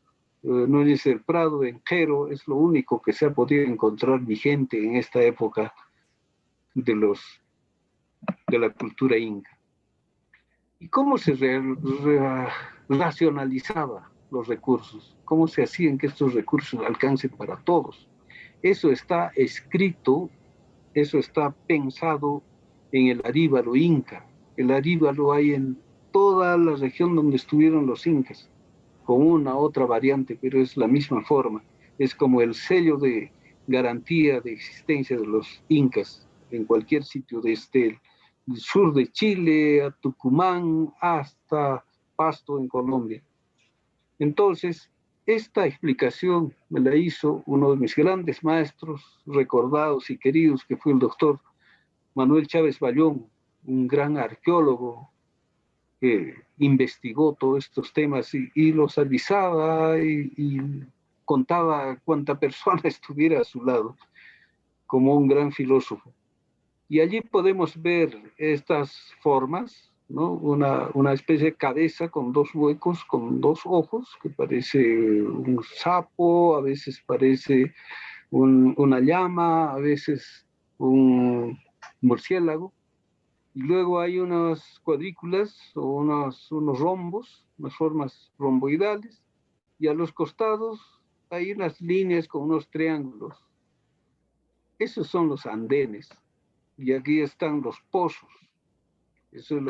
Núñez del Prado en Jero es lo único que se ha podido encontrar vigente en esta época de la cultura inca. ¿Y cómo se racionalizaba los recursos? ¿Cómo se hacían que estos recursos alcancen para todos? Eso está escrito, eso está pensado en el Aríbalo inca. El Aríbalo hay en toda la región donde estuvieron los incas, con una otra variante, pero es la misma forma. Es como el sello de garantía de existencia de los incas en cualquier sitio, desde el sur de Chile a Tucumán hasta Pasto en Colombia. Entonces, esta explicación me la hizo uno de mis grandes maestros, recordados y queridos, que fue el doctor Manuel Chávez Bayón, un gran arqueólogo que investigó todos estos temas y los avisaba y contaba cuánta persona estuviera a su lado, como un gran filósofo. Y allí podemos ver estas formas, ¿no? Una especie de cabeza con dos huecos, con dos ojos, que parece un sapo, a veces parece una llama, a veces un murciélago. Y luego hay unas cuadrículas o unos rombos, unas formas romboidales, y a los costados hay unas líneas con unos triángulos. Esos son los andenes. Y aquí están los pozos. Eso es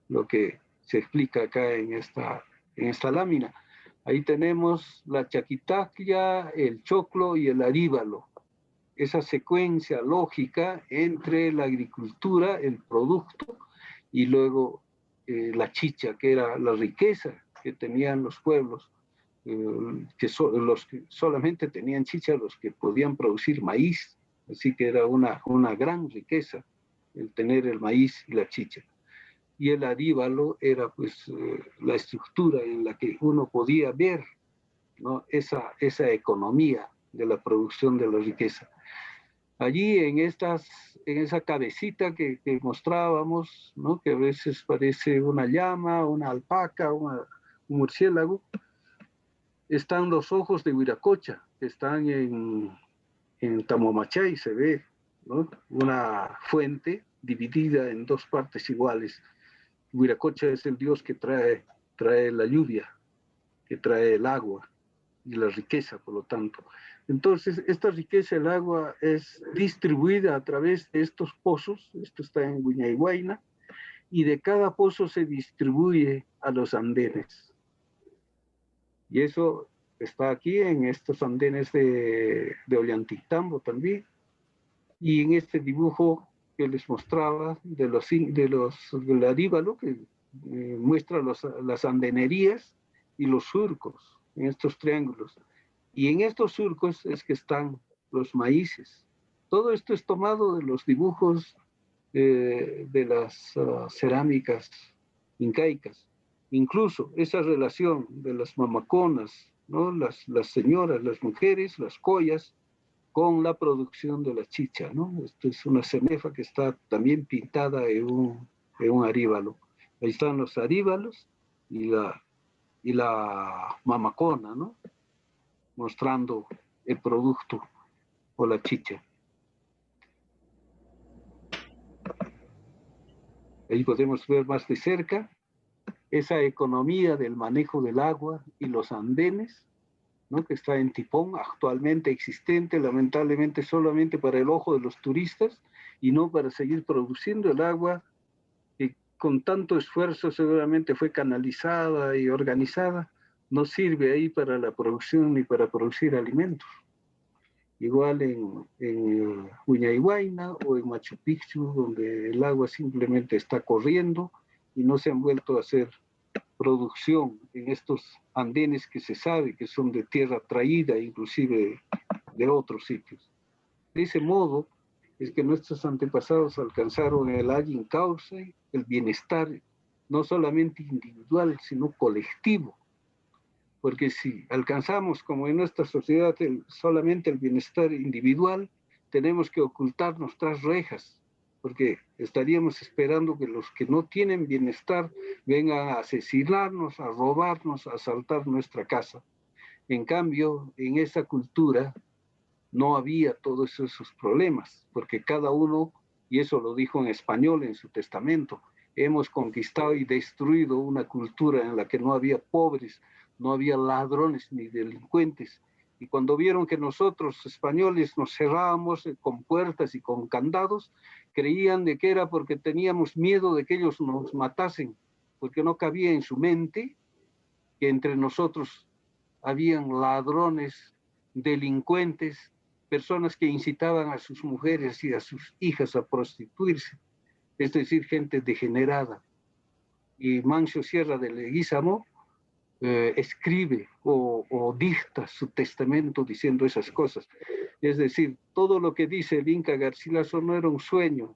lo que se explica acá en esta lámina. Ahí tenemos la Chaquitacya, el Choclo y el Aríbalo. Esa secuencia lógica entre la agricultura, el producto, y luego la chicha, que era la riqueza que tenían los pueblos, los que solamente tenían chicha los que podían producir maíz. Así que era una gran riqueza el tener el maíz y la chicha. Y el aríbalo era pues la estructura en la que uno podía ver, ¿no? esa economía de la producción de la riqueza. Allí en esa cabecita que mostrábamos, ¿no? Que a veces parece una llama, una alpaca, un murciélago, están los ojos de Huiracocha, que están en Tamomachay, se ve, ¿no? Una fuente dividida en dos partes iguales. Huiracocha es el dios que trae la lluvia, que trae el agua y la riqueza, por lo tanto. Entonces, esta riqueza del agua es distribuida a través de estos pozos, esto está en Huñayhuayna, y de cada pozo se distribuye a los andenes. Y eso está aquí en estos andenes de Ollantaytambo también, Y en este dibujo que les mostraba del Aríbalo, que muestra las andenerías y los surcos en estos triángulos. Y en estos surcos es que están los maíces. Todo esto es tomado de los dibujos de las cerámicas incaicas. Incluso esa relación de las mamaconas, ¿no? Las señoras, las mujeres, las collas, con la producción de la chicha, ¿no? Esto es una cenefa que está también pintada en un aríbalo. Ahí están los aríbalos y la mamacona, ¿no? Mostrando el producto o la chicha. Ahí podemos ver más de cerca esa economía del manejo del agua y los andenes, ¿no? Que está en Tipón, actualmente existente, lamentablemente solamente para el ojo de los turistas y no para seguir produciendo el agua que con tanto esfuerzo seguramente fue canalizada y organizada, no sirve ahí para la producción ni para producir alimentos. Igual en Huñayhuayna o en Machu Picchu, donde el agua simplemente está corriendo y no se han vuelto a hacer producción en estos andenes que se sabe que son de tierra traída, inclusive de otros sitios. De ese modo es que nuestros antepasados alcanzaron el Agin Cauce, el bienestar no solamente individual, sino colectivo. Porque si alcanzamos, como en nuestra sociedad, solamente el bienestar individual, tenemos que ocultarnos tras rejas, porque estaríamos esperando que los que no tienen bienestar vengan a asesinarnos, a robarnos, a asaltar nuestra casa. En cambio, en esa cultura no había todos esos problemas, porque cada uno, y eso lo dijo en español en su testamento, hemos conquistado y destruido una cultura en la que no había pobres, no había ladrones ni delincuentes. Y cuando vieron que nosotros, españoles, nos cerrábamos con puertas y con candados, creían de que era porque teníamos miedo de que ellos nos matasen, porque no cabía en su mente que entre nosotros habían ladrones, delincuentes, personas que incitaban a sus mujeres y a sus hijas a prostituirse, es decir, gente degenerada. Y Mancio Sierra de Leguízamo escribe o dicta su testamento diciendo esas cosas. Es decir, todo lo que dice el Inca Garcilaso no era un sueño,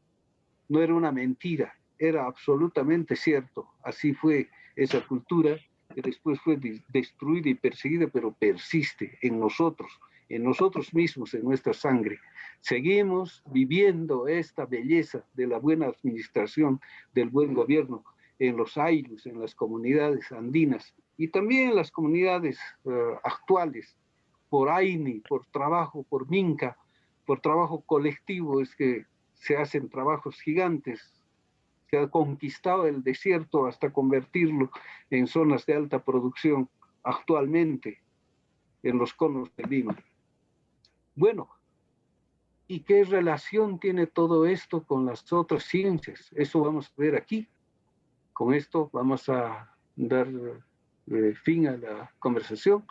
no era una mentira, era absolutamente cierto. Así fue esa cultura que después fue destruida y perseguida, pero persiste en nosotros mismos, en nuestra sangre. Seguimos viviendo esta belleza de la buena administración, del buen gobierno, en los aylus, en las comunidades andinas y también en las comunidades actuales, por AINI, por trabajo, por Minca, por trabajo colectivo, es que se hacen trabajos gigantes. Se ha conquistado el desierto hasta convertirlo en zonas de alta producción actualmente en los conos de Lima. Bueno, ¿y qué relación tiene todo esto con las otras ciencias? Eso vamos a ver aquí. Con esto vamos a dar fin a la conversación.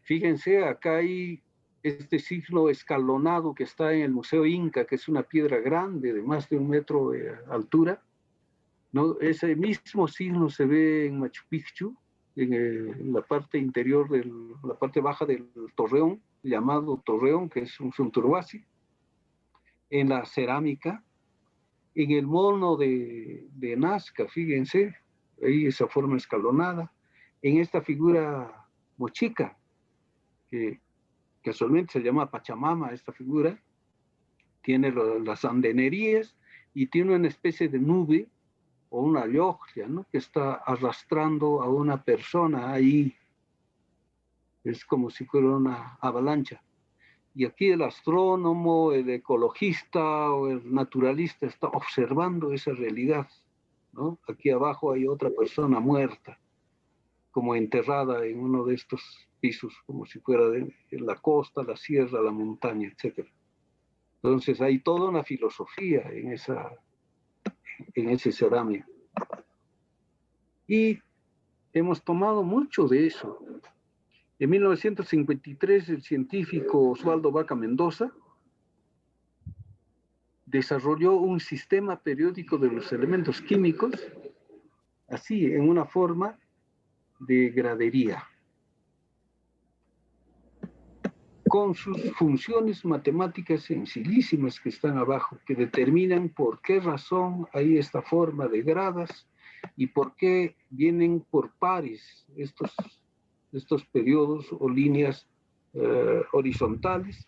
Fíjense, acá hay este signo escalonado que está en el Museo Inca, que es una piedra grande de más de 1 metro de altura, ¿no? Ese mismo signo se ve en Machu Picchu, en la parte interior, la parte baja del torreón, llamado torreón, que es un sunturuasi, en la cerámica, en el mono de Nazca, fíjense, ahí esa forma escalonada, en esta figura mochica, que casualmente se llama Pachamama, esta figura, tiene las andenerías y tiene una especie de nube o una logia, ¿no? Que está arrastrando a una persona ahí, es como si fuera una avalancha. Y aquí el astrónomo, el ecologista o el naturalista está observando esa realidad, ¿no? Aquí abajo hay otra persona muerta, como enterrada en uno de estos pisos, como si fuera de la costa, la sierra, la montaña, etc. Entonces hay toda una filosofía en ese cerámico. Y hemos tomado mucho de eso. En 1953, el científico Osvaldo Baca Mendoza desarrolló un sistema periódico de los elementos químicos, así, en una forma de gradería, con sus funciones matemáticas sencillísimas que están abajo, que determinan por qué razón hay esta forma de gradas y por qué vienen por pares estos periodos o líneas horizontales,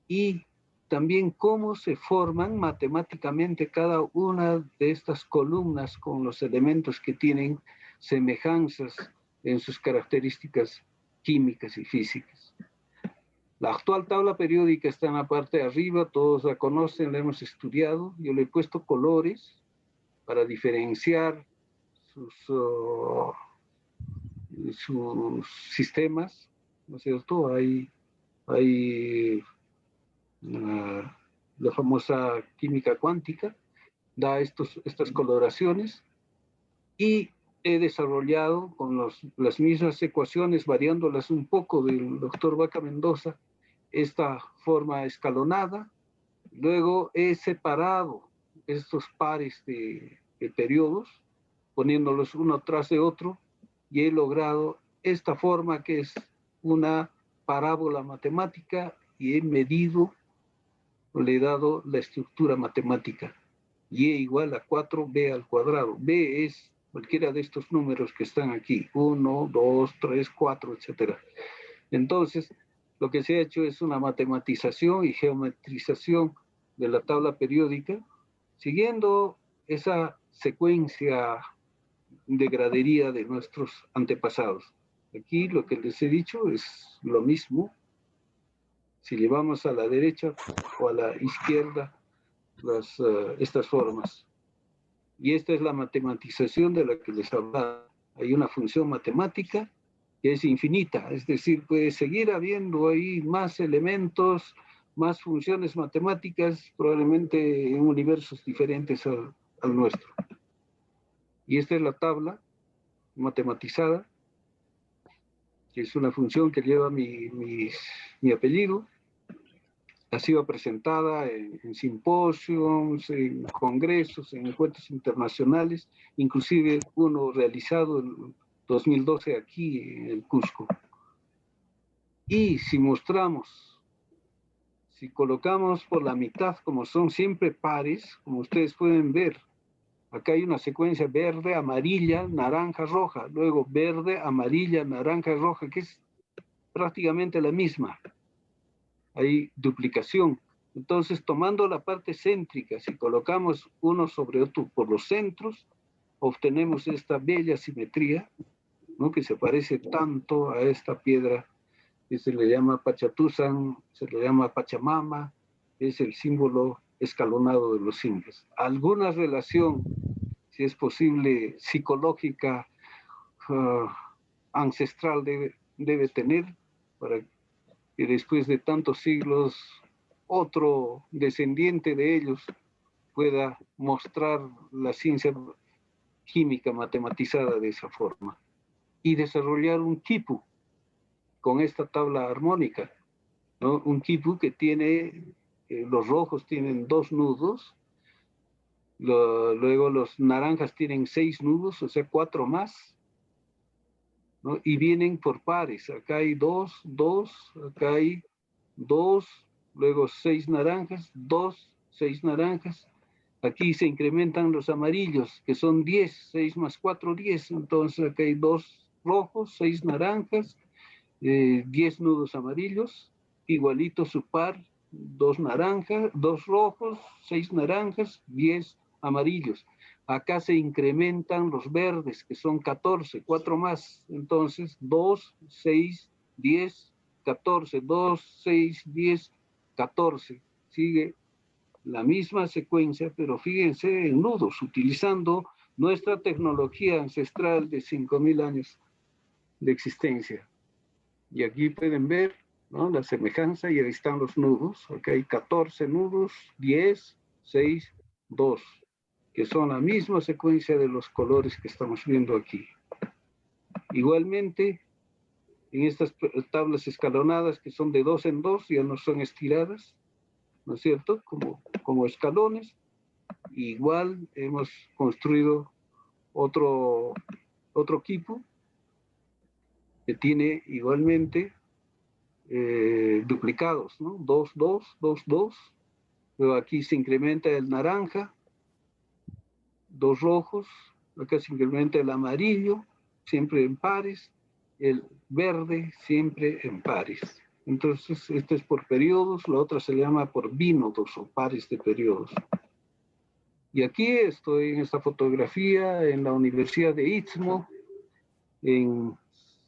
y también cómo se forman matemáticamente cada una de estas columnas con los elementos que tienen semejanzas en sus características químicas y físicas. La actual tabla periódica está en la parte de arriba, todos la conocen, la hemos estudiado. Yo le he puesto colores para diferenciar sus sistemas, ¿no es cierto? Hay la famosa química cuántica, da estas coloraciones, y he desarrollado con las mismas ecuaciones, variándolas un poco del doctor Vaca Mendoza, esta forma escalonada. Luego he separado estos pares de periodos, poniéndolos uno tras de otro, y he logrado esta forma que es una parábola matemática, y he medido, le he dado la estructura matemática. Y igual a 4b al cuadrado. B es cualquiera de estos números que están aquí, 1, 2, 3, 4, etc. Entonces, lo que se ha hecho es una matematización y geometrización de la tabla periódica, siguiendo esa secuencia de gradería de nuestros antepasados. Aquí lo que les he dicho es lo mismo, si llevamos a la derecha o a la izquierda estas formas. Y esta es la matematización de la que les hablaba. Hay una función matemática que es infinita, es decir, puede seguir habiendo ahí más elementos, más funciones matemáticas, probablemente en universos diferentes al nuestro. Y esta es la tabla matematizada, que es una función que lleva mi apellido. Ha sido presentada en simposios, en congresos, en encuentros internacionales, inclusive uno realizado en 2012 aquí en el Cusco. Y si colocamos por la mitad, como son siempre pares, como ustedes pueden ver, acá hay una secuencia verde, amarilla, naranja, roja, luego verde, amarilla, naranja, roja, que es prácticamente la misma. Hay duplicación. Entonces, tomando la parte céntrica, si colocamos uno sobre otro por los centros, obtenemos esta bella simetría, ¿no?, que se parece tanto a esta piedra que se le llama Pachatuzan, se le llama Pachamama, es el símbolo escalonado de los incas. Alguna relación, si es posible, psicológica, ancestral debe tener, para que después de tantos siglos otro descendiente de ellos pueda mostrar la ciencia química matematizada de esa forma y desarrollar un quipu con esta tabla armónica, ¿no? Un quipu que tiene, los rojos tienen 2 nudos, luego los naranjas tienen 6 nudos, o sea, 4 más, ¿no? Y vienen por pares. Acá hay 2, 2, acá hay 2, luego 6 naranjas, 2, 6 naranjas. Aquí se incrementan los amarillos, que son 10, 6 más 4, 10. Entonces acá hay 2 rojos, 6 naranjas, 10 nudos amarillos, igualito su par, 2 naranjas, 2 rojos, 6 naranjas, 10 amarillos. Acá se incrementan los verdes, que son 14, 4 más. Entonces, 2, 6, 10, 14, 2, 6, 10, 14. Sigue la misma secuencia, pero fíjense en nudos, utilizando nuestra tecnología ancestral de 5.000 años de existencia. Y aquí pueden ver, ¿no?, la semejanza, y ahí están los nudos. Acá hay 14 nudos, 10, 6, 2, que son la misma secuencia de los colores que estamos viendo aquí. Igualmente, en estas tablas escalonadas, que son de 2 en 2, ya no son estiradas, ¿no es cierto?, como como escalones. Igual hemos construido otro equipo que tiene igualmente duplicados, ¿no? 2, 2, 2, 2. Luego aquí se incrementa el naranja, 2 rojos, acá se incrementa el amarillo, siempre en pares, el verde siempre en pares. Entonces, esto es por periodos, la otra se llama por bínodos o pares de periodos. Y aquí estoy en esta fotografía en la Universidad de Istmo, en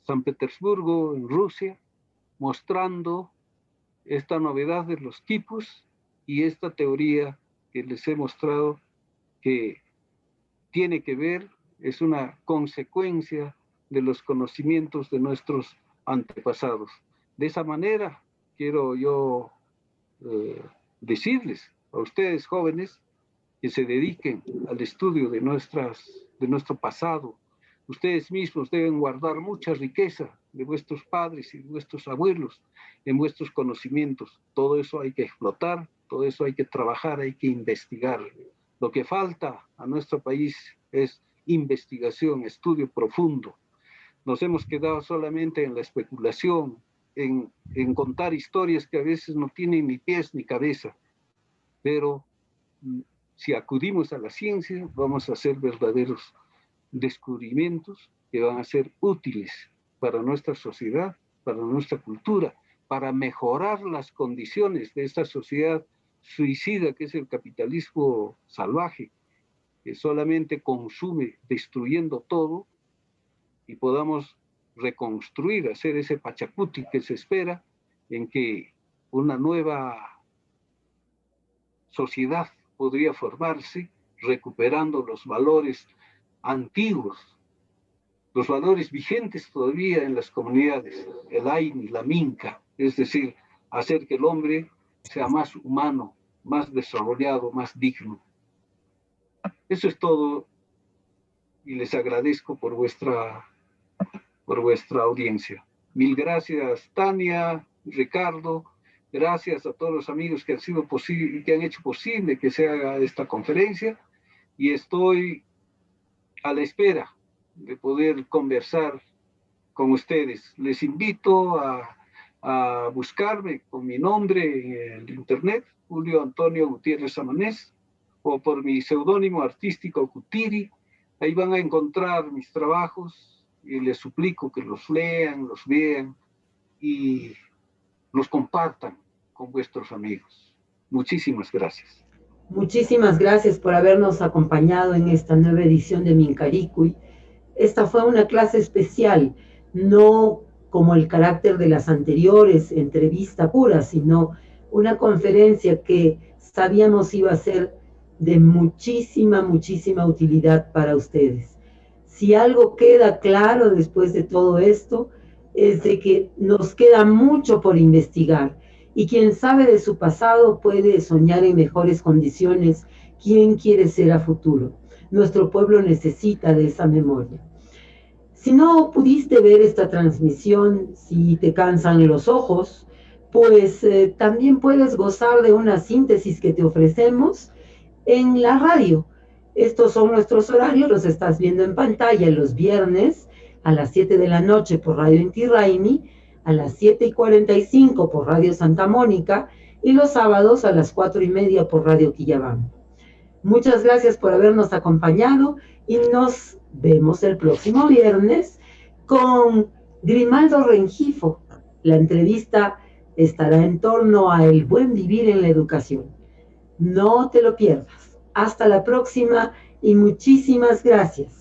San Petersburgo, en Rusia, mostrando esta novedad de los quipus y esta teoría que les he mostrado que tiene que ver, es una consecuencia de los conocimientos de nuestros antepasados. De esa manera quiero yo decirles a ustedes jóvenes que se dediquen al estudio de nuestro pasado. Ustedes mismos deben guardar mucha riqueza de vuestros padres y de vuestros abuelos en vuestros conocimientos. Todo eso hay que explotar, todo eso hay que trabajar, hay que investigar. Lo que falta a nuestro país es investigación, estudio profundo. Nos hemos quedado solamente en la especulación, en contar historias que a veces no tienen ni pies ni cabeza. Pero si acudimos a la ciencia, vamos a hacer verdaderos descubrimientos que van a ser útiles para nuestra sociedad, para nuestra cultura, para mejorar las condiciones de esta sociedad suicida que es el capitalismo salvaje, que solamente consume destruyendo todo, y podamos reconstruir, hacer ese Pachacuti que se espera, en que una nueva sociedad podría formarse recuperando los valores antiguos, los valores vigentes todavía en las comunidades, el Aini, la Minca, es decir, hacer que el hombre sea más humano, más desarrollado, más digno. Eso es todo y les agradezco por vuestra audiencia. Mil gracias, Tania, Ricardo, gracias a todos los amigos que han hecho posible que se haga esta conferencia, y estoy a la espera de poder conversar con ustedes. Les invito a buscarme con mi nombre en el internet, Julio Antonio Gutiérrez Amanés, o por mi seudónimo artístico Cutiri. Ahí van a encontrar mis trabajos y les suplico que los lean, los vean y los compartan con vuestros amigos. Muchísimas gracias. Muchísimas gracias por habernos acompañado en esta nueva edición de Minkaricuy. Esta fue una clase especial, no como el carácter de las anteriores, entrevista pura, sino una conferencia que sabíamos iba a ser de muchísima utilidad para ustedes. Si algo queda claro después de todo esto, es de que nos queda mucho por investigar, y quien sabe de su pasado puede soñar en mejores condiciones quién quiere ser a futuro. Nuestro pueblo necesita de esa memoria. Si no pudiste ver esta transmisión, si te cansan los ojos, pues también puedes gozar de una síntesis que te ofrecemos en la radio. Estos son nuestros horarios, los estás viendo en pantalla los viernes a las 7 de la noche por Radio Inti Raymi, a las 7:45 por Radio Santa Mónica y los sábados a las 4:30 por Radio Quillabamba. Muchas gracias por habernos acompañado y nos vemos el próximo viernes con Grimaldo Rengifo. La entrevista estará en torno a el buen vivir en la educación. No te lo pierdas. Hasta la próxima y muchísimas gracias.